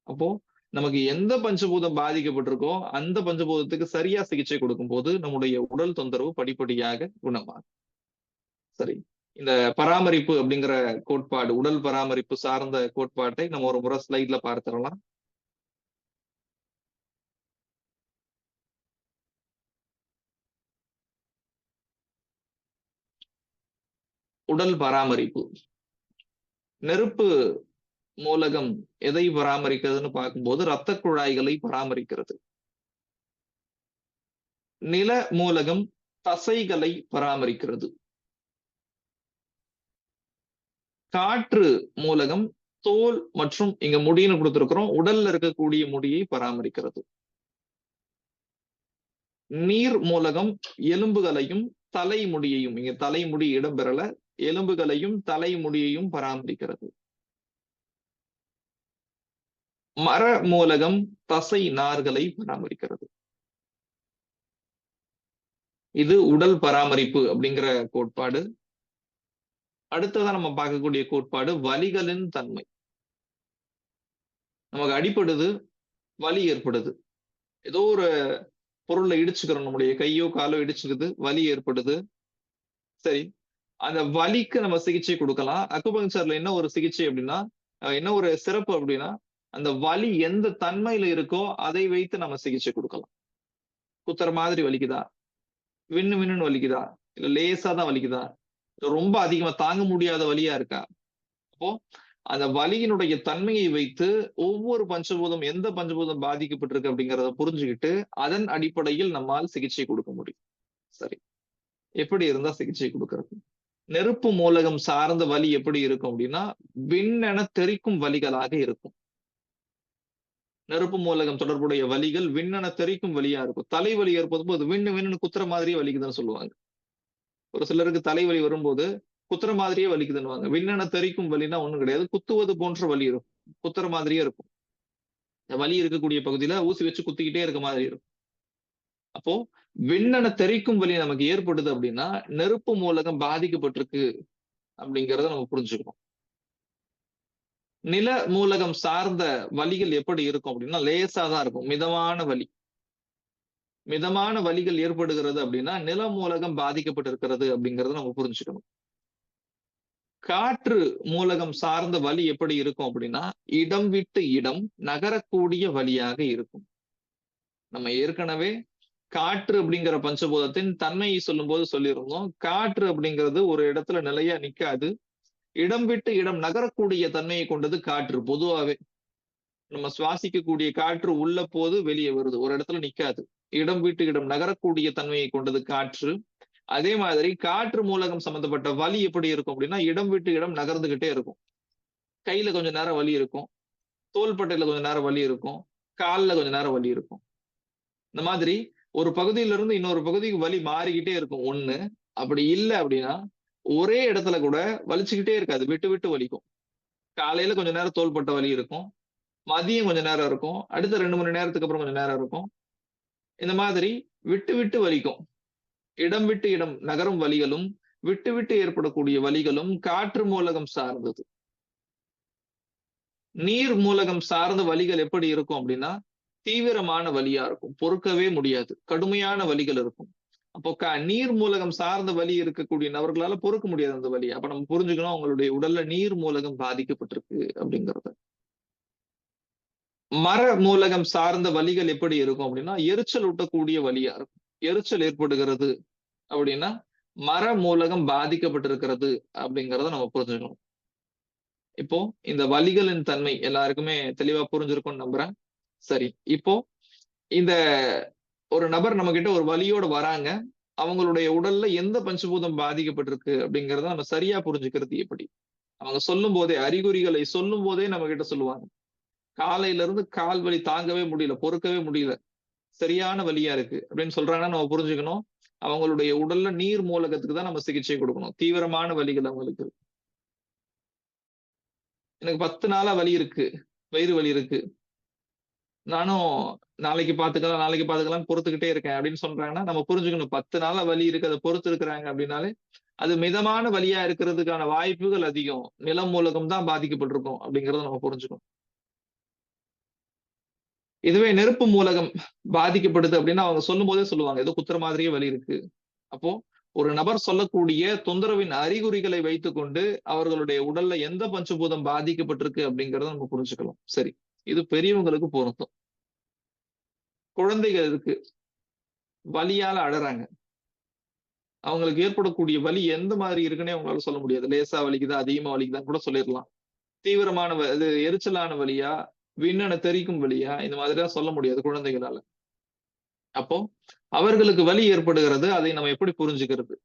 அப்போ நமக்கு எந்த பஞ்சபூதம் பாதிக்கப்பட்டிருக்கோ அந்த பஞ்சபூதத்துக்கு சரியா சிகிச்சை கொடுக்கும் போது நம்முடைய உடல் தொந்தரவு படிப்படியாக குணமாகும். சரி, இந்த பராமரிப்பு அப்படிங்கிற கோட்பாடு, உடல் பராமரிப்பு சார்ந்த கோட்பாட்டை நம்ம ஒரு முறை ஸ்லைட்ல பார்த்துடலாம். உடல் பராமரிப்பு. நெருப்பு மூலகம் எதை பராமரிக்கிறதுன்னு பார்க்கும்போது இரத்த குழாய்களை பராமரிக்கிறது. நில மூலகம் தசைகளை பராமரிக்கிறது. காற்று மூலகம் தோல் மற்றும் இங்க முடின்னு கொடுத்திருக்கிறோம், உடல்ல இருக்கக்கூடிய முடியை பராமரிக்கிறது. நீர் மூலகம் எலும்புகளையும் தலைமுடியையும், இங்க தலைமுடி இடம்பெறல, எலும்புகளையும் தலைமுடியையும் பராமரிக்கிறது. மர மூலகம் தசை நார்களை பராமரிக்கிறது. இது உடல் பராமரிப்பு அப்படிங்கிற கோட்பாடு. அடுத்ததான் நம்ம பார்க்கக்கூடிய கோட்பாடு வலிகளின் தன்மை. நமக்கு அடிபடுது, வலி ஏற்படுது, ஏதோ ஒரு பொருள்ல இடிச்சுக்கிறோம், நம்முடைய கையோ காலோ இடிச்சுக்குது, வலி ஏற்படுது. சரி, அந்த வலிக்கு நம்ம சிகிச்சை கொடுக்கலாம். அக்குபங்க்சர்ல என்ன ஒரு சிகிச்சை அப்படின்னா, என்ன ஒரு சிறப்பு அப்படின்னா, அந்த வலி எந்த தன்மையில இருக்கோ அதை வைத்து நம்ம சிகிச்சை கொடுக்கலாம். குத்துற மாதிரி வலிக்குதா, விண்ணு விண்ணுன்னு வலிக்குதா, இல்ல லேசா தான் வலிக்குதா, ரொம்ப அதிகமா தாங்க முடியாத வலியா இருக்கா, அப்போ அந்த வலியினுடைய தன்மையை வைத்து ஒவ்வொரு பஞ்சபூதம் எந்த பஞ்சபூதம் பாதிக்கப்பட்டிருக்கு அப்படிங்கிறத புரிஞ்சுக்கிட்டு அதன் அடிப்படையில் நம்மால் சிகிச்சை கொடுக்க முடியும். சரி, எப்படி இருந்தா சிகிச்சை கொடுக்கறது? நெருப்பு மூலகம் சார்ந்த வலி எப்படி இருக்கும் அப்படின்னா விண்ணென தெறிக்கும் வலிகளாக இருக்கும். நெருப்பு மூலகம் தொடர்புடைய வலிகள் விண்ணென தெறிக்கும் வலியா இருக்கும். தலைவலி ஏற்படும் போது விண்ணு விண்ணுன்னு குத்துற மாதிரியே வலிக்குதுன்னு சொல்லுவாங்க. ஒரு சிலருக்கு தலைவலி வரும்போது குத்துற மாதிரியே வலிக்குதுன்னுவாங்க. விண்ணென தெறிக்கும் வலினா ஒண்ணும் கிடையாது, குத்துவது போன்ற வலி இருக்கும், குத்துற மாதிரியே இருக்கும். வலி இருக்கக்கூடிய பகுதியில ஊசி வச்சு குத்திக்கிட்டே இருக்க மாதிரி இருக்கும். அப்போ விண்ணென தெறிக்கும் வலி நமக்கு ஏற்படுது அப்படின்னா நெருப்பு மூலகம் பாதிக்கப்பட்டிருக்கு அப்படிங்கிறத நம்ம புரிஞ்சுக்கணும். நில மூலகம் சார்ந்த வலிகள் எப்படி இருக்கும் அப்படின்னா லேசா தான் இருக்கும், மிதமான வலி. மிதமான வலிகள் ஏற்படுகிறது அப்படின்னா நில மூலகம் பாதிக்கப்பட்டிருக்கிறது அப்படிங்கறத நம்ம புரிஞ்சுக்கணும். காற்று மூலகம் சார்ந்த வலி எப்படி இருக்கும் அப்படின்னா இடம் விட்டு இடம் நகரக்கூடிய வலியாக இருக்கும். நம்ம ஏற்கனவே காற்று அப்படிங்கிற பஞ்சபூதத்தின் தன்மையை சொல்லும் போது சொல்லியிருந்தோம், காற்று அப்படிங்கிறது ஒரு இடத்துல நிலையா நிக்காது, இடம் விட்டு இடம் நகரக்கூடிய தன்மையை கொண்டது காற்று. பொதுவாவே நம்ம சுவாசிக்கக்கூடிய காற்று உள்ள போது வெளியே வருது, ஒரு இடத்துல நிக்காது. இடம் விட்டு இடம் நகரக்கூடிய தன்மையை கொண்டது காற்று. அதே மாதிரி காற்று மூலகம் சம்பந்தப்பட்ட வலி எப்படி இருக்கும் அப்படின்னா இடம் விட்டு இடம் நகர்ந்துகிட்டே இருக்கும். கையில கொஞ்ச நேரம் வலி இருக்கும், தோள்பட்டையில கொஞ்ச நேரம் வலி இருக்கும், கால்ல கொஞ்ச நேரம் வலி இருக்கும். இந்த மாதிரி ஒரு பகுதியில இருந்து இன்னொரு பகுதிக்கு வலி மாறிக்கிட்டே இருக்கும் ஒண்ணு. அப்படி இல்லை அப்படின்னா ஒரே இடத்துல கூட வலிச்சுக்கிட்டே இருக்காது, விட்டு விட்டு வலிக்கும். காலையில கொஞ்ச நேரம் தோள்பட்ட வலி இருக்கும், மதியம் கொஞ்ச நேரம் இருக்கும், அடுத்த 2 மணி நேரத்துக்கு அப்புறம் கொஞ்ச நேரம் இருக்கும். இந்த மாதிரி விட்டு விட்டு வலிக்கும். இடம் விட்டு இடம் நகரும் வலிகளும் விட்டு விட்டு ஏற்படக்கூடிய வலிகளும் காற்று மூலகம் சார்ந்தது. நீர் மூலகம் சார்ந்த வலிகள் எப்படி இருக்கும் அப்படின்னா தீவிரமான வலியா இருக்கும், பொறுக்கவே முடியாது, கடுமையான வலிகள் இருக்கும். அப்போ நீர் மூலகம் சார்ந்த வலி இருக்கக்கூடிய நபர்களால பொறுக்க முடியாது அந்த வலி. அப்ப நம்ம புரிஞ்சுக்கணும் அவங்களுடைய உடல்ல நீர் மூலகம் பாதிக்கப்பட்டிருக்கு அப்படிங்கறது. மர மூலகம் சார்ந்த வலிகள் எப்படி இருக்கும் அப்படின்னா எரிச்சல் ஊட்டக்கூடிய வலியா இருக்கும். எரிச்சல் ஏற்படுகிறது அப்படின்னா மர மூலகம் பாதிக்கப்பட்டிருக்கிறது அப்படிங்கறத நம்ம புரிஞ்சுக்கணும். இப்போ இந்த வலிகளின் தன்மை எல்லாருக்குமே தெளிவா புரிஞ்சிருக்கும்னு நம்புறேன். சரி, இப்போ இந்த ஒரு நபர் நம்ம கிட்ட ஒரு வலியோட வராங்க, அவங்களுடைய உடல்ல எந்த பஞ்சபூதம் பாதிக்கப்பட்டிருக்கு அப்படிங்கறத நம்ம சரியா புரிஞ்சுக்கிறது எப்படி? அவங்க சொல்லும் போதே, அறிகுறிகளை சொல்லும் போதே நம்ம கிட்ட சொல்லுவாங்க, காலையில இருந்து கால் வலி தாங்கவே முடியல, பொறுக்கவே முடியல, சரியான வலியா இருக்கு அப்படின்னு சொல்றாங்கன்னா நம்ம புரிஞ்சுக்கணும் அவங்களுடைய உடல்ல நீர் மூலகத்துக்கு தான் நம்ம சிகிச்சை கொடுக்கணும். தீவிரமான வலிகள் அவங்களுக்கு, எனக்கு 10 நாளா வலி இருக்கு, வயிறு வலி இருக்கு, நானும் நாளைக்கு பாத்துக்கலாம் பொறுத்துக்கிட்டே இருக்கேன் அப்படின்னு சொல்றாங்கன்னா நம்ம புரிஞ்சுக்கணும் 10 நாளா வலி இருக்கு, அதை பொறுத்து இருக்கிறாங்க அப்படின்னாலே அது மிதமான வலியா இருக்கிறதுக்கான வாய்ப்புகள் அதிகம், நிலம் மூலகம் தான் பாதிக்கப்பட்டிருக்கும் அப்படிங்கறத நம்ம புரிஞ்சுக்கணும். இதுவே நெருப்பு மூலகம் பாதிக்கப்படுது அப்படின்னா அவங்க சொல்லும் போதே சொல்லுவாங்க ஏதோ குத்துற மாதிரியே வலி இருக்கு. அப்போ ஒரு நபர் சொல்லக்கூடிய தொந்தரவின் அறிகுறிகளை வைத்துக்கொண்டு அவர்களுடைய உடல்ல எந்த பஞ்சபூதம் பாதிக்கப்பட்டிருக்கு அப்படிங்கறத நம்ம புரிஞ்சுக்கலாம். சரி, இது பெரியவங்களுக்கு பொருந்தும். குழந்தைகள் இருக்கு, வலியால அழறாங்க, அவங்களுக்கு ஏற்படக்கூடிய வலி எந்த மாதிரி இருக்குன்னே அவங்களால சொல்ல முடியாது. லேசா வலிக்குதா, அதிகமா வலிக்குதான்னு கூட சொல்லிடலாம். தீவிரமான இது எரிச்சலான வலியா, விண்ணென தெரிக்கும் வலியா, இந்த மாதிரிலாம் சொல்ல முடியாது குழந்தைகளால. அப்போ அவர்களுக்கு வலி ஏற்படுகிறது, அதை நம்ம எப்படி புரிஞ்சுக்கிறது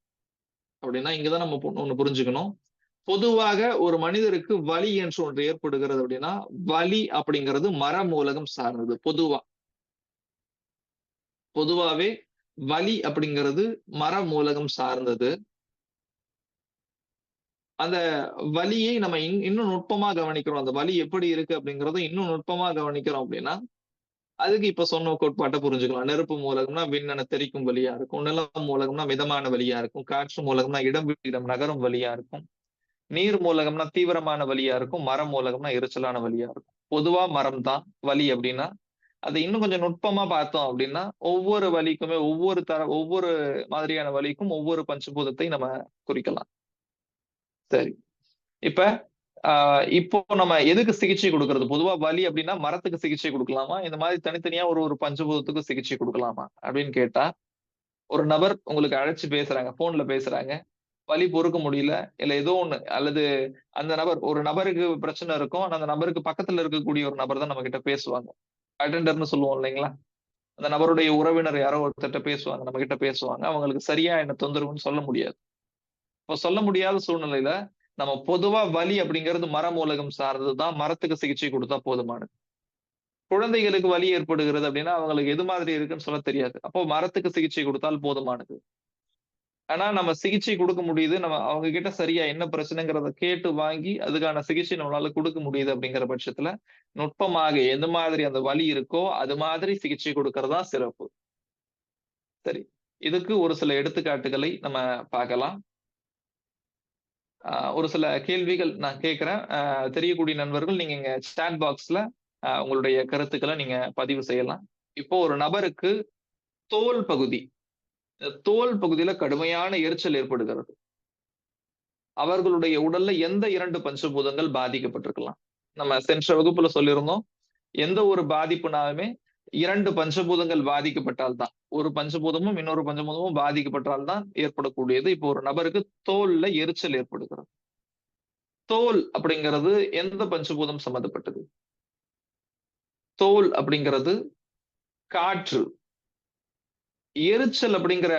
அப்படின்னா இங்கதான் நம்ம ஒண்ணு புரிஞ்சுக்கணும். பொதுவாக ஒரு மனிதருக்கு வலி என்று ஒன்று ஏற்படுகிறது அப்படின்னா வலி அப்படிங்கிறது மர மூலகம் சார்ந்தது. பொதுவாவே வலி அப்படிங்கிறது மர மூலகம் சார்ந்தது. அந்த வலியை நம்ம இன்னும் நுட்பமா கவனிக்கிறோம். அந்த வலி எப்படி இருக்கு அப்படிங்கறத இன்னும் நுட்பமா கவனிக்கிறோம் அப்படின்னா அதுக்கு இப்ப சொன்ன கோட்பாட்டை புரிஞ்சுக்கலாம். நெருப்பு மூலகம்னா விண்ணென தெரிக்கும் வலியா இருக்கும், நிலம் மூலகம்னா மிதமான வலியா இருக்கும், காற்று மூலகம்னா இடம் விட்டு இடம் நகரும் வலியா இருக்கும், நீர் மூலகம்னா தீவிரமான வலியா இருக்கும், மரம் மூலகம்னா எரிச்சலான வலியா இருக்கும். பொதுவா மரம் தான் வலி அப்படின்னா அதை இன்னும் கொஞ்சம் நுட்பமா பார்த்தோம் அப்படின்னா ஒவ்வொரு வலிக்குமே ஒவ்வொரு மாதிரியான வலிக்கும் ஒவ்வொரு பஞ்சபூதத்தை நம்ம குறிக்கலாம். சரி, இப்போ நம்ம எதுக்கு சிகிச்சை கொடுக்கறது? பொதுவா வலி அப்படின்னா மரத்துக்கு சிகிச்சை கொடுக்கலாமா, இந்த மாதிரி தனித்தனியா ஒரு பஞ்சபூதத்துக்கு சிகிச்சை கொடுக்கலாமா அப்படின்னு கேட்டா, ஒரு நபர் உங்களுக்கு அழைச்சு பேசுறாங்க, போன்ல பேசுறாங்க, வலி பொறுக்க முடியல இல்ல ஏதோ ஒண்ணு, அல்லது அந்த நபர் ஒரு நபருக்கு பிரச்சனை இருக்கும், அந்த நபருக்கு பக்கத்துல இருக்கக்கூடிய ஒரு நபர் தான் நம்ம கிட்ட பேசுவாங்க, அட்டெண்டர்னு சொல்லுவோம் இல்லைங்களா, அந்த நபருடைய உறவினர் யாரோ ஒருத்தட்ட பேசுவாங்க, நம்ம கிட்ட பேசுவாங்க, அவங்களுக்கு சரியா என்ன தொந்தரவுன்னு சொல்ல முடியாது. இப்போ சொல்ல முடியாத சூழ்நிலையில நம்ம பொதுவா வலி அப்படிங்கிறது மர மூலகம் சார்ந்ததுதான், மரத்துக்கு சிகிச்சை கொடுத்தா போதுமானது. குழந்தைகளுக்கு வலி ஏற்படுகிறது அப்படின்னா அவங்களுக்கு எது மாதிரி இருக்குன்னு சொல்ல தெரியாது, அப்போ மரத்துக்கு சிகிச்சை கொடுத்தால் போதுமானது. ஆனா நம்ம சிகிச்சை கொடுக்க முடியுது, நம்ம அவங்க கிட்ட சரியா என்ன பிரச்சனைங்கிறத கேட்டு வாங்கி அதுக்கான சிகிச்சை நம்மளால கொடுக்க முடியுது அப்படிங்கிற பட்சத்துல நுட்பமாக எது மாதிரி அந்த வலி இருக்கோ அது மாதிரி சிகிச்சை கொடுக்கறதா சிறப்பு. சரி, இதுக்கு ஒரு சில எடுத்துக்காட்டுகளை நம்ம பார்க்கலாம். ஒரு சில கேள்விகள் நான் கேட்கிறேன், தெரியக்கூடிய நண்பர்கள் நீங்க இங்க சாட் பாக்ஸ்ல உங்களுடைய கருத்துக்களை நீங்க பதிவு செய்யலாம். இப்போ ஒரு நபருக்கு தோல் பகுதியில கடுமையான எரிச்சல் ஏற்படுகிறது, அவர்களுடைய உடல்ல எந்த 2 பஞ்சபூதங்கள் பாதிக்கப்பட்டிருக்கலாம்? நம்ம சென்ற வகுப்புல சொல்லியிருந்தோம், எந்த ஒரு பாதிப்புனாலுமே 2 பஞ்சபூதங்கள் பாதிக்கப்பட்டால்தான், ஒரு பஞ்சபூதமும் இன்னொரு பஞ்சபூதமும் பாதிக்கப்பட்டால்தான் ஏற்படக்கூடியது. இப்போ ஒரு நபருக்கு தோல்ல எரிச்சல் ஏற்படுகிறது, தோல் அப்படிங்கிறது எந்த பஞ்சபூதம் சம்பந்தப்பட்டது? தோல் அப்படிங்கிறது காற்று. எரிச்சல் அப்படிங்கிற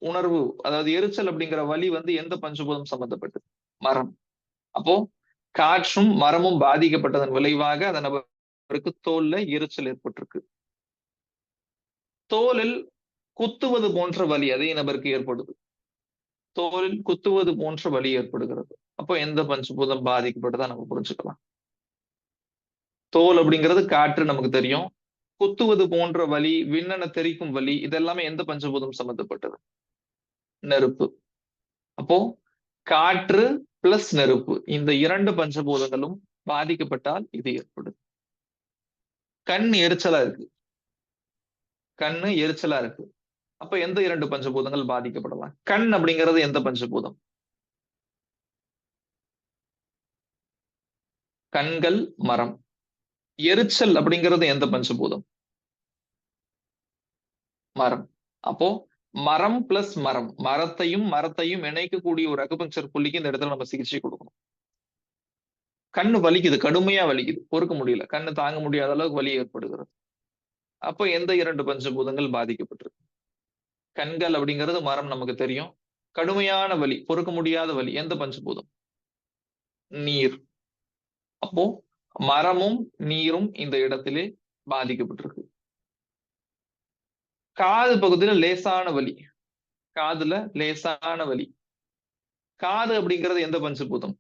உணர்வு, அதாவது எரிச்சல் அப்படிங்கிற வலி எந்த பஞ்சபூதம் சம்பந்தப்பட்டது? மரம். அப்போ காற்றும் மரமும் பாதிக்கப்பட்டதன் விளைவாக அந்த நபருக்கு தோல்ல எரிச்சல் ஏற்பட்டிருக்கு. தோலில் குத்துவது போன்ற வலி அதே நபருக்கு ஏற்படுது, தோலில் குத்துவது போன்ற வலி ஏற்படுகிறது. அப்போ எந்த பஞ்சபூதம் பாதிக்கப்பட்டதா நம்ம புரிஞ்சுக்கலாம். தோல் அப்படிங்கிறது காற்று நமக்கு தெரியும், குத்துவது போன்ற வலி, விண்ணென தெரிக்கும் வலி, இதெல்லாமே எந்த பஞ்சபூதம் சம்பந்தப்பட்டது? நெருப்பு. அப்போ காற்று பிளஸ் நெருப்பு இந்த 2 பஞ்சபூதங்களும் பாதிக்கப்பட்டால் இது ஏற்படுது. கண் எரிச்சலா இருக்கு, கண்ணு எரிச்சலா இருக்கு. அப்ப எந்த 2 பஞ்சபூதங்கள் பாதிக்கப்படலாம்? கண் அப்படிங்கிறது எந்த பஞ்சபூதம்? கண்கள் மரம். எரிச்சல் அப்படிங்கிறது எந்த பஞ்சபூதம்? மரம். அப்போ மரம் பிளஸ் மரம், மரத்தையும் இணைக்கக்கூடிய ஒரு அக்குபஞ்சர் புள்ளிக்கு இந்த இடத்துல நம்ம சிகிச்சை கொடுக்கணும். கண்ணு வலிக்குது, கடுமையா வலிக்குது, பொறுக்க முடியல, கண்ணு தாங்க முடியாத அளவுக்கு வலி ஏற்படுகிறது. அப்போ எந்த 2 பஞ்சபூதங்கள் பாதிக்கப்பட்டிருக்கு? கண்கள் அப்படிங்கிறது மரம் நமக்கு தெரியும். கடுமையான வலி, பொறுக்க முடியாத வலி, எந்த பஞ்சபூதம்? நீர். அப்போ மரமும் நீரும் இந்த இடத்திலே பாதிக்கப்பட்டிருக்கு. காது பகுதியில லேசான வலி, காதுல லேசான வலி. காது அப்படிங்கிறது எந்த பஞ்சபூதம்?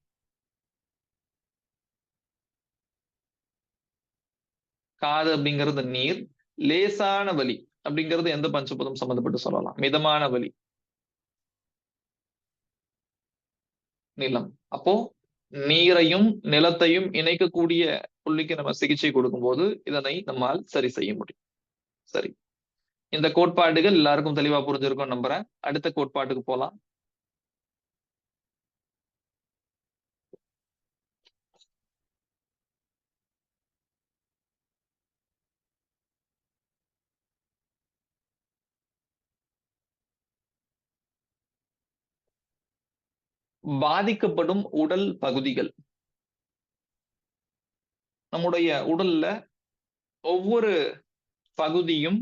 காது அப்படிங்கிறது நீர், லேசான வலி அப்படிங்கிறது எந்த பஞ்சபூதம் சம்பந்தப்பட்டு சொல்லலாம்? மிதமான வலி, நிலம். அப்போ நீரையும் நிலத்தையும் இணைக்கக்கூடிய புள்ளிக்கு நம்ம சிகிச்சை கொடுக்கும்போது இதனை நம்மால் சரி செய்ய முடியும். சரி, இந்த கோட்பாடுகள் எல்லாருக்கும் தெளிவா புரிஞ்சிருக்கும் நம்புறேன். அடுத்த கோட்பாட்டுக்கு போலாம். பாதிக்கப்படும் உடல் பகுதிகள். நம்முடைய உடல்ல ஒவ்வொரு பகுதியும்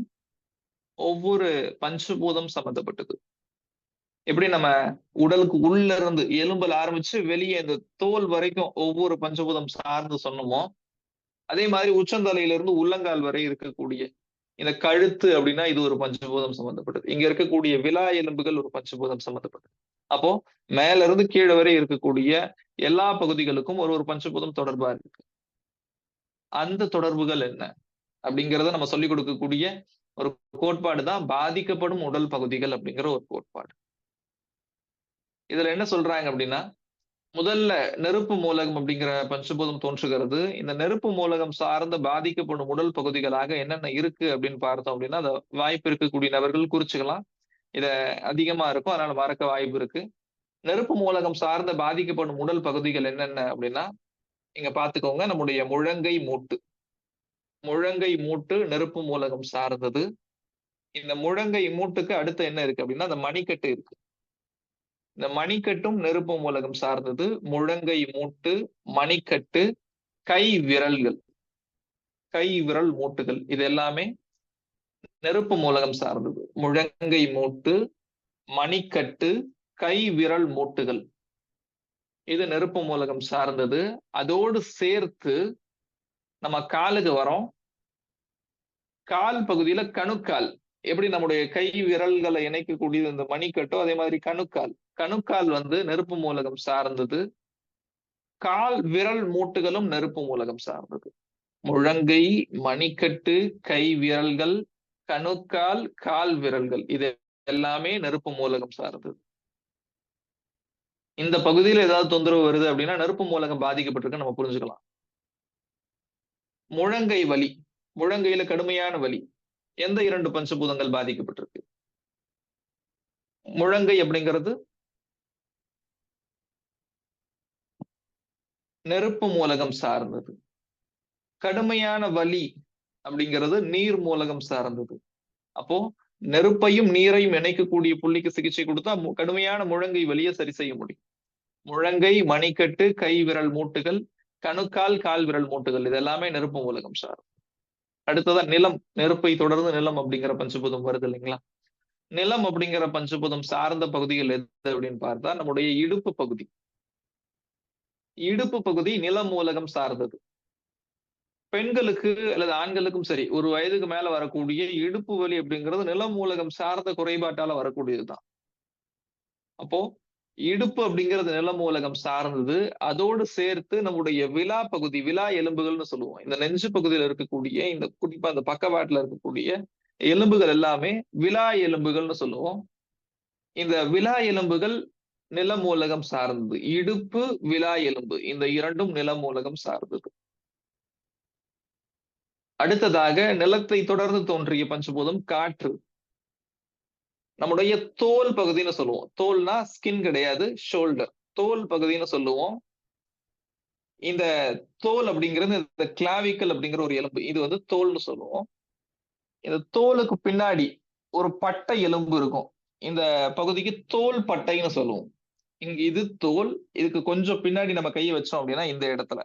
ஒவ்வொரு பஞ்சபூதம் சம்பந்தப்பட்டது. எப்படி நம்ம உடலுக்கு உள்ள இருந்து எலும்புல ஆரம்பிச்சு வெளியே இந்த தோல் வரைக்கும் ஒவ்வொரு பஞ்சபூதம் சார்ந்து சொன்னோமோ, அதே மாதிரி உச்சந்தலையில இருந்து உள்ளங்கால் வரை இருக்கக்கூடிய இந்த கழுத்து அப்படின்னா இது ஒரு பஞ்சபூதம் சம்பந்தப்பட்டது. இங்க இருக்கக்கூடிய விலா எலும்புகள் ஒரு பஞ்சபூதம் சம்பந்தப்பட்டது. அப்போ மேல இருந்து கீழே வரை இருக்கக்கூடிய எல்லா பகுதிகளுக்கும் ஒரு பஞ்சபூதம் தொடர்பா இருக்கு. அந்த தொடர்புகள் என்ன அப்படிங்கிறத நம்ம சொல்லிக் கொடுக்கக்கூடிய ஒரு கோட்பாடு தான் பாதிக்கப்படும் உடல் பகுதிகள் அப்படிங்கிற ஒரு கோட்பாடு. இதுல என்ன சொல்றாங்க அப்படின்னா, முதல்ல நெருப்பு மூலகம் அப்படிங்கிற பஞ்சபூதம் தோன்றுகிறது. இந்த நெருப்பு மூலகம் சார்ந்த பாதிக்கப்படும் உடல் பகுதிகளாக என்னென்ன இருக்கு அப்படின்னு பார்த்தோம் அப்படின்னா, அதை வாய்ப்பு இருக்கக்கூடிய நபர்கள் குறிச்சுக்கலாம். இத அதிகமா இருக்கும், அதனால மறக்க வாய்ப்பு இருக்கு. நெருப்பு மூலகம் சார்ந்த பாதிக்கப்படும் உடல் பகுதிகள் என்னென்ன அப்படின்னா, இங்க பாத்துக்கோங்க, நம்முடைய முழங்கை மூட்டு. முழங்கை மூட்டு நெருப்பு மூலகம் சார்ந்தது. இந்த முழங்கை மூட்டுக்கு அடுத்து என்ன இருக்கு அப்படின்னா, அந்த மணிக்கட்டு இருக்கு. இந்த மணிக்கட்டும் நெருப்பு மூலகம் சார்ந்தது. முழங்கை மூட்டு, மணிக்கட்டு, கை விரல்கள், கை விரல் மூட்டுகள், இது எல்லாமே நெருப்பு மூலகம் சார்ந்தது. முழங்கை மூட்டு, மணிக்கட்டு, கை விரல் மூட்டுகள், இது நெருப்பு மூலகம் சார்ந்தது. அதோடு சேர்த்து நம்ம காலுக்கு வரோம். கால் பகுதியில கணுக்கால், எப்படி நம்முடைய கை விரல்களை இணைக்கக்கூடியது இந்த மணிக்கட்டோ அதே மாதிரி கணுக்கால். கணுக்கால் நெருப்பு மூலகம் சார்ந்தது. கால் விரல் மூட்டுகளும் நெருப்பு மூலகம் சார்ந்தது. முழங்கை, மணிக்கட்டு, கை விரல்கள், கணுக்கால், கால் விரல்கள், இது எல்லாமே நெருப்பு மூலகம் சார்ந்தது. இந்த பகுதியில் ஏதாவது தொந்தரவு வருது அப்படின்னா நெருப்பு மூலகம் பாதிக்கப்பட்டிருக்கு நம்ம புரிஞ்சுக்கலாம். முழங்கை வலி, முழங்கையில கடுமையான வலி, எந்த 2 பஞ்சபூதங்கள் பாதிக்கப்பட்டிருக்கு? முழங்கை அப்படிங்கிறது நெருப்பு மூலகம் சார்ந்தது. கடுமையான வலி அப்படிங்கிறது நீர் மூலகம் சார்ந்தது. அப்போ நெருப்பையும் நீரையும் இணைக்கக்கூடிய புள்ளிக்கு சிகிச்சை கொடுத்தா கடுமையான முழங்கை வலியை சரி செய்ய முடியும். முழங்கை, மணிக்கட்டு, கை விரல் மூட்டுகள், கணுக்கால், கால் விரல் மூட்டுகள், இது எல்லாமே நெருப்பு மூலகம் சார்ந்தது. அடுத்ததான் நிலம். நெருப்பை தொடர்ந்து நிலம் அப்படிங்கிற பஞ்சபூதம் வருது இல்லைங்களா? நிலம் அப்படிங்கிற பஞ்சபூதம் சார்ந்த பகுதிகள் எது அப்படின்னு பார்த்தா நம்முடைய இடுப்பு பகுதி. இடுப்பு பகுதி நில மூலகம் சார்ந்தது. பெண்களுக்கு அல்லது ஆண்களுக்கும் சரி, ஒரு வயதுக்கு மேல வரக்கூடிய இடுப்பு வலி அப்படிங்கிறது நில மூலகம் சார்ந்த குறைபாட்டால வரக்கூடியதுதான். அப்போ இடுப்பு அப்படிங்கிறது நில மூலகம் சார்ந்தது. அதோடு சேர்த்து நம்முடைய விலா பகுதி, விலா எலும்புகள்னு சொல்லுவோம். இந்த நெஞ்சு பகுதியில் இருக்கக்கூடிய இந்த குறிப்பா அந்த பக்கவாட்டுல இருக்கக்கூடிய எலும்புகள் எல்லாமே விலா எலும்புகள்னு சொல்லுவோம். இந்த விலா எலும்புகள் நிலமூலகம் சார்ந்தது. இடுப்பு, விலா எலும்பு இந்த இரண்டும் நிலமூலகம் சார்ந்தது. அடுத்ததாக நிலத்தை தொடர்ந்து தோன்றிய பஞ்சபூதம் காற்று. நம்முடைய தோல் பகுதின்னு சொல்லுவோம். தோல்னா ஸ்கின் கிடையாது, ஷோல்டர். தோல் பகுதின்னு சொல்லுவோம். இந்த தோல் அப்படிங்கிறது இந்த கிளாவிக்கல் அப்படிங்கிற ஒரு எலும்பு. இது வந்து தோல்னு சொல்லுவோம். இந்த தோலுக்கு பின்னாடி ஒரு பட்டை எலும்பு இருக்கும். இந்த பகுதிக்கு தோல் பட்டைன்னு சொல்லுவோம். இங்க இது தோல். இதுக்கு கொஞ்சம் பின்னாடி நம்ம கையை வச்சோம் அப்படின்னா இந்த இடத்துல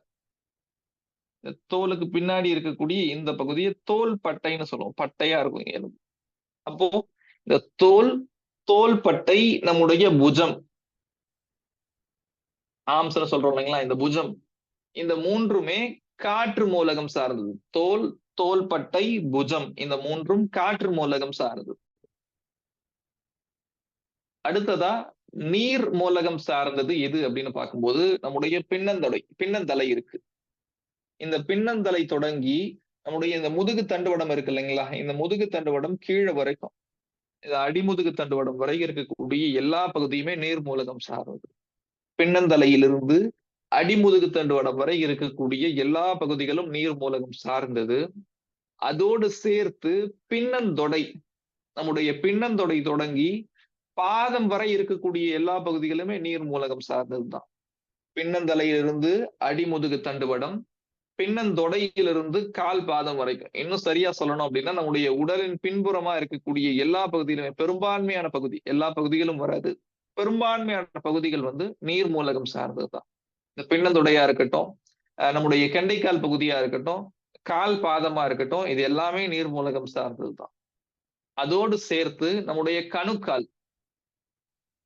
இந்த தோலுக்கு பின்னாடி இருக்கக்கூடிய இந்த பகுதியை தோல் பட்டைன்னு சொல்லுவோம். பட்டையா இருக்கும் இங்க எலும்பு. அப்போ இந்த தோல், தோல் பட்டை, நம்முடைய புஜம், ஆம்ஸ்னு சொல்றோம் இல்லைங்களா, இந்த புஜம், இந்த மூன்றுமே காற்று மூலகம் சார்ந்தது. தோல், தோள்பட்டை, புஜம் இந்த மூன்றும் காற்று மூலகம் சார்ந்தது. அடுத்ததா நீர் மூலகம் சார்ந்தது எது அப்படின்னு பார்க்கும்போது நம்முடைய பின்னந்தலை இருக்கு. இந்த பின்னந்தலை தொடங்கி நம்முடைய இந்த முதுகு தண்டுவடம் இருக்கு இல்லைங்களா, இந்த முதுகு தண்டுவடம் கீழே வரைக்கும், இந்த அடிமுதுகு தண்டுவடம் வரை இருக்கக்கூடிய எல்லா பகுதியுமே நீர் மூலகம் சார்ந்தது. பின்னந்தலையிலிருந்து அடிமுதுகு தண்டுவடம் வரை இருக்கக்கூடிய எல்லா பகுதிகளும் நீர் மூலகம் சார்ந்தது. அதோடு சேர்த்து பின்னந்தொடை, நம்முடைய பின்னந்தொடை தொடங்கி பாதம் வரை இருக்கக்கூடிய எல்லா பகுதிகளுமே நீர் மூலகம் சார்ந்ததுதான். பின்னந்தலையிலிருந்து அடிமுதுகு தண்டுவடம், பின்னந்தொடையிலிருந்து கால் பாதம் வரைக்கும். இன்னும் சரியா சொல்லணும் அப்படின்னா நம்முடைய உடலின் பின்புறமா இருக்கக்கூடிய எல்லா பகுதியிலுமே, பெரும்பான்மையான பகுதி, எல்லா பகுதிகளும் வராது, பெரும்பான்மையான பகுதிகள் வந்து நீர் மூலகம் சார்ந்ததுதான். இந்த பின்னந்தொடையா இருக்கட்டும், நம்முடைய கெண்டைக்கால் பகுதியா இருக்கட்டும், கால் பாதமா இருக்கட்டும், இது எல்லாமே நீர் மூலகம் சார்ந்ததுதான். அதோடு சேர்த்து நம்முடைய கணுக்கால்,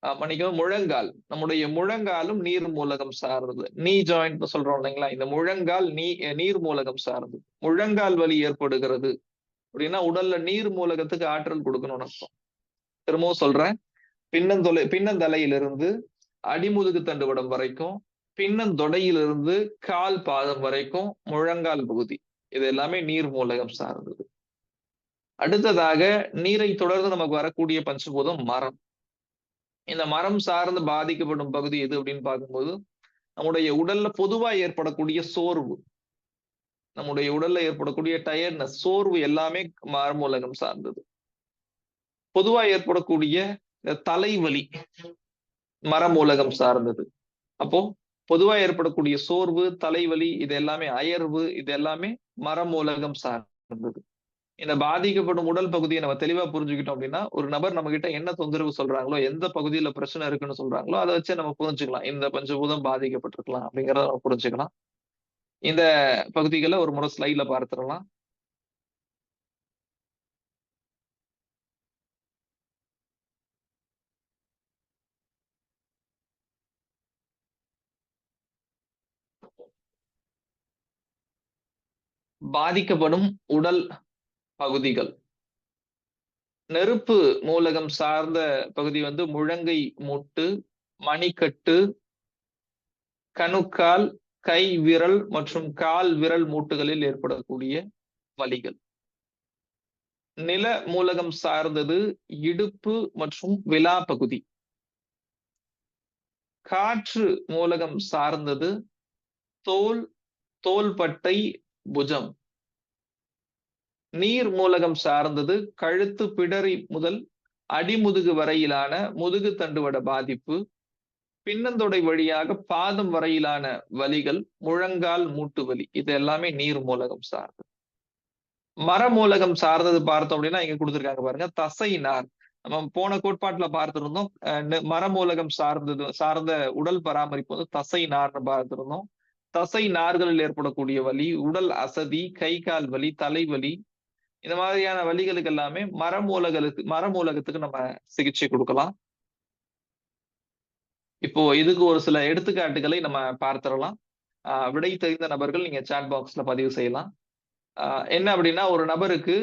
மன்னிக்கவும் முழங்கால், நம்முடைய முழங்காலும் நீர் மூலகம் சார்ந்தது. நீ ஜாயிண்ட் சொல்றோம் இல்லைங்களா, இந்த முழங்கால் நீர் மூலகம் சார்ந்தது. முழங்கால் வலி ஏற்படுகிறது அப்படின்னா உடல்ல நீர் மூலகத்துக்கு ஆற்றல் கொடுக்கணும்னு அர்த்தம். திரும்பவும் சொல்றேன், பின்னந்தலையிலிருந்து அடிமுதுகு தண்டுவடம் வரைக்கும், பின்னந்தொடையிலிருந்து கால் பாதம் வரைக்கும் முழங்கால் பகுதி, இது எல்லாமே நீர் மூலகம் சார்ந்தது. அடுத்ததாக நீரை தொடர்ந்து நமக்கு வரக்கூடிய பஞ்சபூதம் மரம். இந்த மரம் சார்ந்து பாதிக்கப்படும் பகுதி எது அப்படின்னு பார்க்கும்போது நம்முடைய உடல்ல பொதுவா ஏற்படக்கூடிய சோர்வு, நம்முடைய உடல்ல ஏற்படக்கூடிய டயர்ட்னஸ், சோர்வு எல்லாமே மரமூலகம் சார்ந்தது. பொதுவா ஏற்படக்கூடிய தலைவலி மரமூலகம் சார்ந்தது. அப்போ பொதுவா ஏற்படக்கூடிய சோர்வு, தலைவலி, இது எல்லாமே அயர்வு, இது எல்லாமே மரமூலகம் சார்ந்தது. இந்த பாதிக்கப்படும் உடல் பகுதியை நம்ம தெளிவா புரிஞ்சுக்கிட்டோம் அப்படின்னா ஒரு நபர் நம்ம கிட்ட என்ன தொந்தரவு சொல்றாங்களோ, எந்த பகுதியில பிரச்சனை இருக்குன்னு சொல்றாங்களோ அதை வச்சு நம்ம புரிஞ்சுக்கலாம், இந்த பஞ்சபூதம் பாதிக்கப்பட்டிருக்கலாம் அப்படிங்கறத நம்ம புரிஞ்சுக்கலாம். இந்த பகுதிகளை ஒரு முறை ஸ்லைட்ல பார்த்துடலாம். பாதிக்கப்படும் உடல் பகுதிகள். நெருப்பு மூலகம் சார்ந்த பகுதி வந்து முழங்கை மூட்டு, மணிக்கட்டு, கணுக்கால், கை விரல் மற்றும் கால் விரல் மூட்டுகளில் ஏற்படக்கூடிய வலிகள். நில மூலகம் சார்ந்தது இடுப்பு மற்றும் விலா பகுதி. காற்று மூலகம் சார்ந்தது தோல், தோள்பட்டை, புஜம். நீர் மூலகம் சார்ந்தது கழுத்து பிடரி முதல் அடிமுதுகு வரையிலான முதுகு தண்டுவட பாதிப்பு, பின்னந்தொடை வழியாக பாதம் வரையிலான வலிகள், முழங்கால் மூட்டு வலி, இது எல்லாமே நீர் மூலகம் சார்ந்தது. மர மூலகம் சார்ந்தது பார்த்தோம் அப்படின்னா இங்க கொடுத்திருக்காங்க பாருங்க, தசை நார். நம்ம போன கோட்பாட்டுல பார்த்திருந்தோம் மர மூலகம் சார்ந்த உடல் பராமரிப்பு வந்து தசை நார்னு பார்த்திருந்தோம். தசை நார்களில் ஏற்படக்கூடிய வலி, உடல் அசதி, கை கால் வலி, தலைவலி, இந்த மாதிரியான வலிகளுக்கு எல்லாமே மரமூலகத்துக்கு நம்ம சிகிச்சை கொடுக்கலாம். இப்போ இதுக்கு ஒரு சில எடுத்துக்காட்டுகளை நம்ம பார்த்திடலாம். விடை தெரிந்த நபர்கள் நீங்க சாட் பாக்ஸ்ல பதிவு செய்யலாம். என்ன அப்படின்னா ஒரு நபருக்கு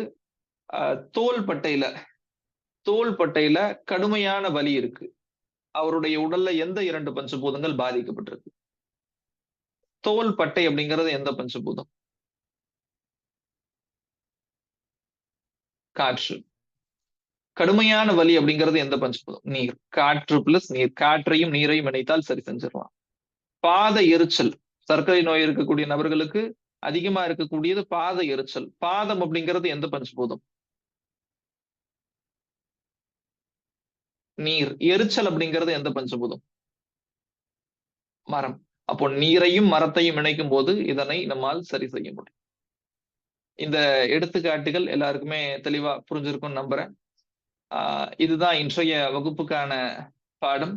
தோள்பட்டையில கடுமையான வலி இருக்கு. அவருடைய உடல்ல எந்த 2 பஞ்சபூதங்கள் பாதிக்கப்பட்டிருக்கு? தோள்பட்டை அப்படிங்கிறது எந்த பஞ்சபூதம்? காற்று. கடுமையான வலி அப்படிங்கிறது எந்த பஞ்சபூதம்? நீர். காற்று பிளஸ் நீர். காற்றையும் நீரையும் இணைத்தால் சரி செஞ்சிடலாம். பாத எரிச்சல், சர்க்கரை நோய் இருக்கக்கூடிய நபர்களுக்கு அதிகமா இருக்கக்கூடியது பாத எரிச்சல். பாதம் அப்படிங்கிறது எந்த பஞ்சபூதம்? நீர். எரிச்சல் அப்படிங்கிறது எந்த பஞ்சபூதம்? மரம். அப்போ நீரையும் மரத்தையும் இணைக்கும் போது இதனை நம்மால் சரி செய்ய முடியும். இந்த எடுத்துக்காட்டுகள் எல்லாருக்குமே தெளிவா புரிஞ்சிருக்கும்னு நம்புறேன். இதுதான் இன்றைய வகுப்புக்கான பாடம்.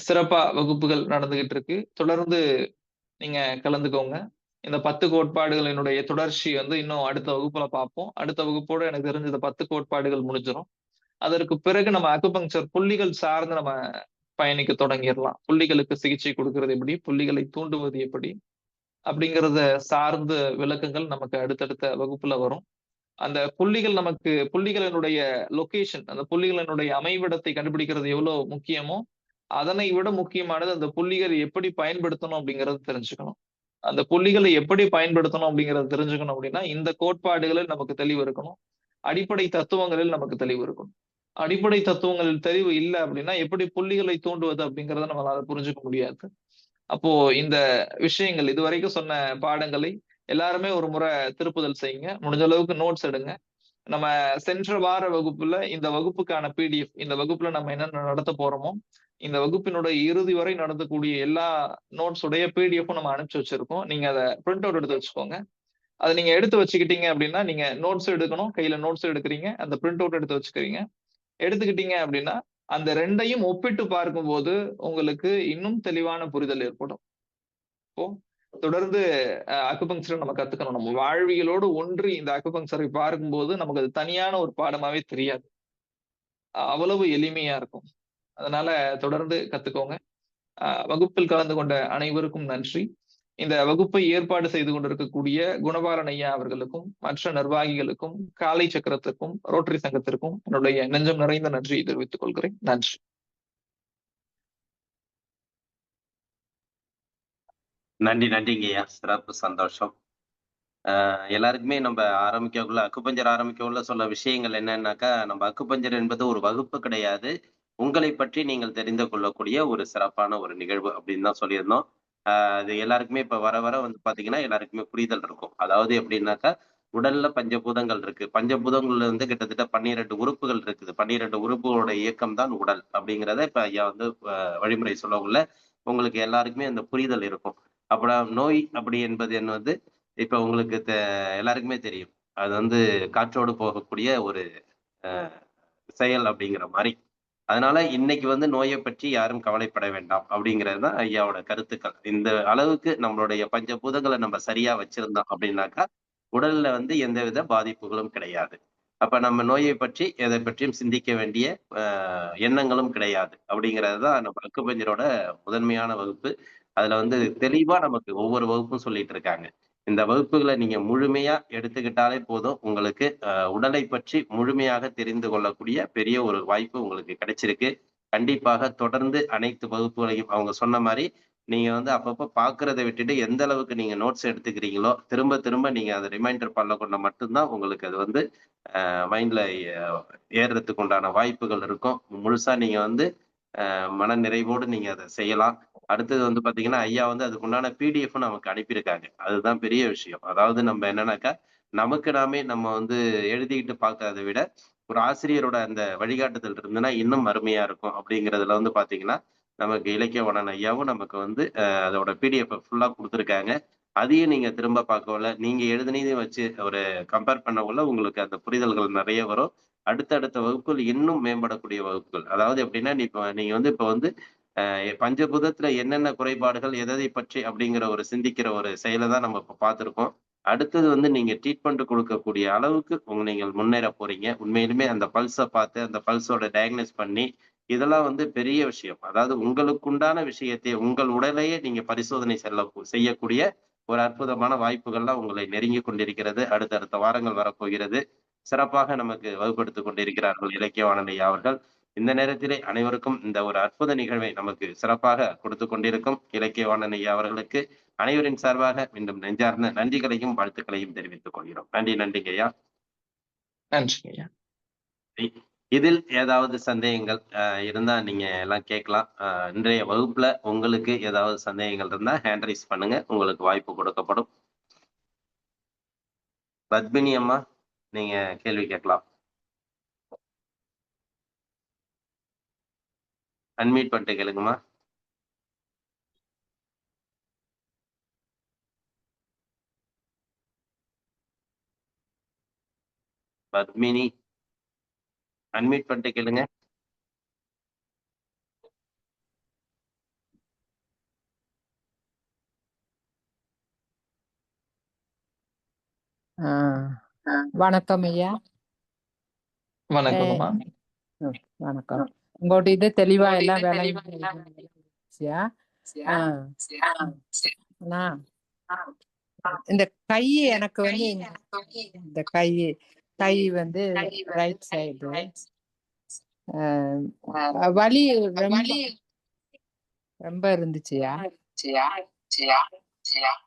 சிறப்பா வகுப்புகள் நடந்துகிட்டு இருக்கு. தொடர்ந்து நீங்க கலந்துக்கோங்க. இந்த 10 கோட்பாடுகளினுடைய தொடர்ச்சி வந்து இன்னும் அடுத்த வகுப்புல பார்ப்போம். அடுத்த வகுப்போட எனக்கு தெரிஞ்ச இந்த 10 கோட்பாடுகள் முடிஞ்சிடும். அதற்கு பிறகு நம்ம அக்குபங்சர் புள்ளிகள் சார்ந்து நம்ம பயணிக்க தொடங்கிடலாம். புள்ளிகளுக்கு சிகிச்சை கொடுக்கிறது எப்படி, புள்ளிகளை தூண்டுவது எப்படி அப்படிங்கிறத சார்ந்த விளக்கங்கள் நமக்கு அடுத்தடுத்த வகுப்புல வரும். அந்த புள்ளிகள் நமக்கு புள்ளிகளினுடைய லொகேஷன், அந்த புள்ளிகளினுடைய அமைவிடத்தை கண்டுபிடிக்கிறது எவ்வளவு முக்கியமோ அதனை விட முக்கியமானது அந்த புள்ளிகள் எப்படி பயன்படுத்தணும் அப்படிங்கறத தெரிஞ்சுக்கணும். அந்த புள்ளிகளை எப்படி பயன்படுத்தணும் அப்படிங்கறத தெரிஞ்சுக்கணும் அப்படின்னா இந்த கோட்பாடுகளில் நமக்கு தெளிவு இருக்கணும். அடிப்படை தத்துவங்களில் நமக்கு தெளிவு இருக்கணும். அடிப்படை தத்துவங்களில் தெளிவு இல்லை அப்படின்னா எப்படி புள்ளிகளை தூண்டுவது அப்படிங்கறத நம்மளால புரிஞ்சுக்க முடியாது. அப்போ இந்த விஷயங்கள் இதுவரைக்கும் சொன்ன பாடங்களை எல்லாருமே ஒரு முறை திருப்புதல் செய்யுங்க. முடிஞ்ச அளவுக்கு நோட்ஸ் எடுங்க. நம்ம சென்ற வார வகுப்புல இந்த வகுப்புக்கான பிடிஎஃப், இந்த வகுப்புல நம்ம என்ன நடத்த போறோமோ இந்த வகுப்பினுடைய இறுதி வரை நடத்தக்கூடிய எல்லா நோட்ஸ் உடைய பிடிஎஃப்பும் நம்ம அனுப்பிச்சு வச்சிருக்கோம். நீங்க அதை பிரிண்ட் அவுட் எடுத்து வச்சுக்கோங்க. அதை நீங்க எடுத்து வச்சுக்கிட்டீங்க அப்படின்னா நீங்க நோட்ஸ் எடுக்கணும், கையில நோட்ஸ் எடுக்கிறீங்க, அந்த பிரிண்ட் அவுட் எடுத்து வச்சுக்கிறீங்க. எடுத்துக்கிட்டீங்க அப்படின்னா அந்த ரெண்டையும் ஒப்பிட்டு பார்க்கும்போது உங்களுக்கு இன்னும் தெளிவான புரிதல் ஏற்படும். இப்போ தொடர்ந்து அக்குபங்சரை நம்ம கத்துக்கணும். நம்ம வாழ்வியலோடு ஒன்றி இந்த அக்குபங்சரை பார்க்கும்போது நமக்கு அது தனியான ஒரு பாடமாவே தெரியாது. அவ்வளவு எளிமையா இருக்கும். அதனால தொடர்ந்து கத்துக்கோங்க. வகுப்பில் கலந்து கொண்ட அனைவருக்கும் நன்றி. இந்த வகுப்பை ஏற்பாடு செய்து கொண்டிருக்கக்கூடிய குணபாலன் ஐயா அவர்களுக்கும் மற்ற நிர்வாகிகளுக்கும் காலை சக்கரத்திற்கும் ரோட்டரி சங்கத்திற்கும் என்னுடைய நெஞ்சம் நிறைந்த நன்றியை தெரிவித்துக் கொள்கிறேன். நன்றி. நன்றிங்கய்யா. சிறப்பு, சந்தோஷம். எல்லாருக்குமே நம்ம அக்குபஞ்சர் ஆரம்பிக்கக்குள்ள சொல்ல விஷயங்கள் என்னன்னாக்கா, நம்ம அக்குபஞ்சர் என்பது ஒரு வகுப்பு கிடையாது. உங்களை பற்றி நீங்கள் தெரிந்து கொள்ளக்கூடிய ஒரு சிறப்பான ஒரு நிகழ்வு அப்படின்னு தான் சொல்லியிருந்தோம். அது எல்லாருக்குமே இப்ப வர வர வந்து பாத்தீங்கன்னா எல்லாருக்குமே புரிதல் இருக்கும். அதாவது எப்படின்னாக்கா, உடல்ல பஞ்சபூதங்கள் இருக்கு. பஞ்சபூதங்கள்ல வந்து கிட்டத்தட்ட 12 உறுப்புகள் இருக்குது. 12 உறுப்புகளோட இயக்கம் தான் உடல் அப்படிங்கிறத இப்ப ஐயா வந்து வழிமுறை சொல்லக்குள்ள உங்களுக்கு எல்லாருக்குமே அந்த புரிதல் இருக்கும். அப்புறம் நோய் அப்படி என்பது என்னது இப்ப உங்களுக்கு எல்லாருக்குமே தெரியும். அது வந்து காற்றோடு போகக்கூடிய ஒரு செயல் அப்படிங்கிற மாரி. அதனால இன்னைக்கு வந்து நோயை பற்றி யாரும் கவலைப்பட வேண்டாம் அப்படிங்கிறது தான் ஐயாவோட கருத்துக்கள். இந்த அளவுக்கு நம்மளுடைய பஞ்சபூதங்களை நம்ம சரியா வச்சிருந்தோம் அப்படின்னாக்கா, உடல்ல வந்து எந்தவித பாதிப்புகளும் கிடையாது. அப்ப நம்ம நோயை பற்றி எதை பற்றியும் சிந்திக்க வேண்டிய எண்ணங்களும் கிடையாது. அப்படிங்கிறது தான் நம்ம அக்குபஞ்சரோட முதன்மையான வகுப்பு. அதுல வந்து தெளிவா நமக்கு ஒவ்வொரு வகுப்பும் சொல்லிட்டு இருக்காங்க. இந்த வகுப்புகளை நீங்க முழுமையா எடுத்துக்கிட்டாலே போதும். உங்களுக்கு உடலை பற்றி முழுமையாக தெரிந்து கொள்ளக்கூடிய பெரிய ஒரு வாய்ப்பு உங்களுக்கு கிடைச்சிருக்கு. கண்டிப்பாக தொடர்ந்து அனைத்து வகுப்புகளையும் அவங்க சொன்ன மாரி, நீங்க வந்து அப்பப்போ பார்க்கிறத விட்டுட்டு எந்த அளவுக்கு நீங்க நோட்ஸ் எடுத்துக்கிறீங்களோ, திரும்ப திரும்ப நீங்க அத ரிமைண்டர் பண்ண கொண்ட மட்டும் தான் உங்களுக்கு அது வந்து மைண்ட்ல ஏறுறதுக்கு உண்டான வாய்ப்புகள் இருக்கும். முழுசா நீங்க வந்து மன நிறைவோடு நீங்க அத செய்யலாம். அடுத்தது வந்து பாத்தீங்கன்னா, ஐயா வந்து அதுக்குண்டான பிடிஎஃப் நமக்கு அனுப்பியிருக்காங்க. அதுதான் பெரிய விஷயம். அதாவது நம்ம என்னன்னாக்கா, நமக்கு நாமே நம்ம வந்து எழுதிக்கிட்டு பார்க்கிறத விட, ஒரு ஆசிரியரோட அந்த வழிகாட்டுதல் இருந்ததுன்னா இன்னும் அருமையா இருக்கும். அப்படிங்கிறதுல வந்து பாத்தீங்கன்னா, நமக்கு இலக்கியவாணன் ஐயாவும் நமக்கு வந்து அதோட பிடிஎஃப் ஃபுல்லா குடுத்துருக்காங்க. அதையும் நீங்க திரும்ப பார்க்கக்குள்ள, நீங்க எழுதினதையும் வச்சு ஒரு கம்பேர் பண்ணக்குள்ள உங்களுக்கு அந்த புரிதல்கள் நெறைய வரும். அடுத்தடுத்த வகுப்புகள் இன்னும் மேம்படக்கூடிய வகுப்புகள். அதாவது எப்படின்னா, நீங்க வந்து இப்ப வந்து பஞ்சபூதத்துல என்னென்ன குறைபாடுகள், எதை பற்றி அப்படிங்கிற ஒரு சிந்திக்கிற ஒரு செயல தான் நம்ம இப்ப பார்த்திருக்கோம். அடுத்தது வந்து நீங்க ட்ரீட்மெண்ட் கொடுக்கக்கூடிய அளவுக்கு நீங்கள் முன்னேற போறீங்க. உண்மையிலுமே அந்த பல்ஸ பார்த்து, அந்த பல்ஸோட டயக்னைஸ் பண்ணி, இதெல்லாம் வந்து பெரிய விஷயம். அதாவது உங்களுக்குண்டான விஷயத்தை உங்கள் உடலையே நீங்க பரிசோதனை செய்யக்கூடிய ஒரு அற்புதமான வாய்ப்புகள்லாம் உங்களை நெருங்கிக் கொண்டிருக்கிறது. அடுத்தடுத்த வாரங்கள் வரப்போகிறது. சிறப்பாக நமக்கு வகுப்படுத்திக் கொண்டிருக்கிறார்கள் இலக்கியவாணன் ஐயா அவர்கள். இந்த நேரத்திலே அனைவருக்கும் இந்த ஒரு அற்புத நிகழ்வை நமக்கு சிறப்பாக கொடுத்துக் கொண்டிருக்கும் இலக்கியவாணன் ஐயா அவர்களுக்கு அனைவரின் சார்பாக மீண்டும் நெஞ்சார்ந்த நன்றிகளையும் வாழ்த்துக்களையும் தெரிவித்துக் கொள்கிறோம். நன்றிங்க ஐயா. நன்றிங்க ஐயா. இதில் ஏதாவது சந்தேகங்கள் இருந்தா நீங்க எல்லாம் கேட்கலாம். இன்றைய வகுப்புல உங்களுக்கு ஏதாவது சந்தேகங்கள் இருந்தா ஹேண்ட் ரைஸ் பண்ணுங்க, உங்களுக்கு வாய்ப்பு கொடுக்கப்படும். பத்மினி அம்மா, நீங்க கேள்வி கேட்கலாம். அன்மியூட் பண்ணிட்டு கேளுங்கம்மா. பத்மினி, அன்மியூட் பண்ணிட்டு கேளுங்க. வணக்கம் ஐயா. வணக்கம்மா. வணக்கம். உங்களோட இது தெளிவா எல்லாம் இந்த கை எனக்கு வந்து இந்த கை வந்து ரைட் சைடு வலி ரொம்ப இருந்துச்சுயா.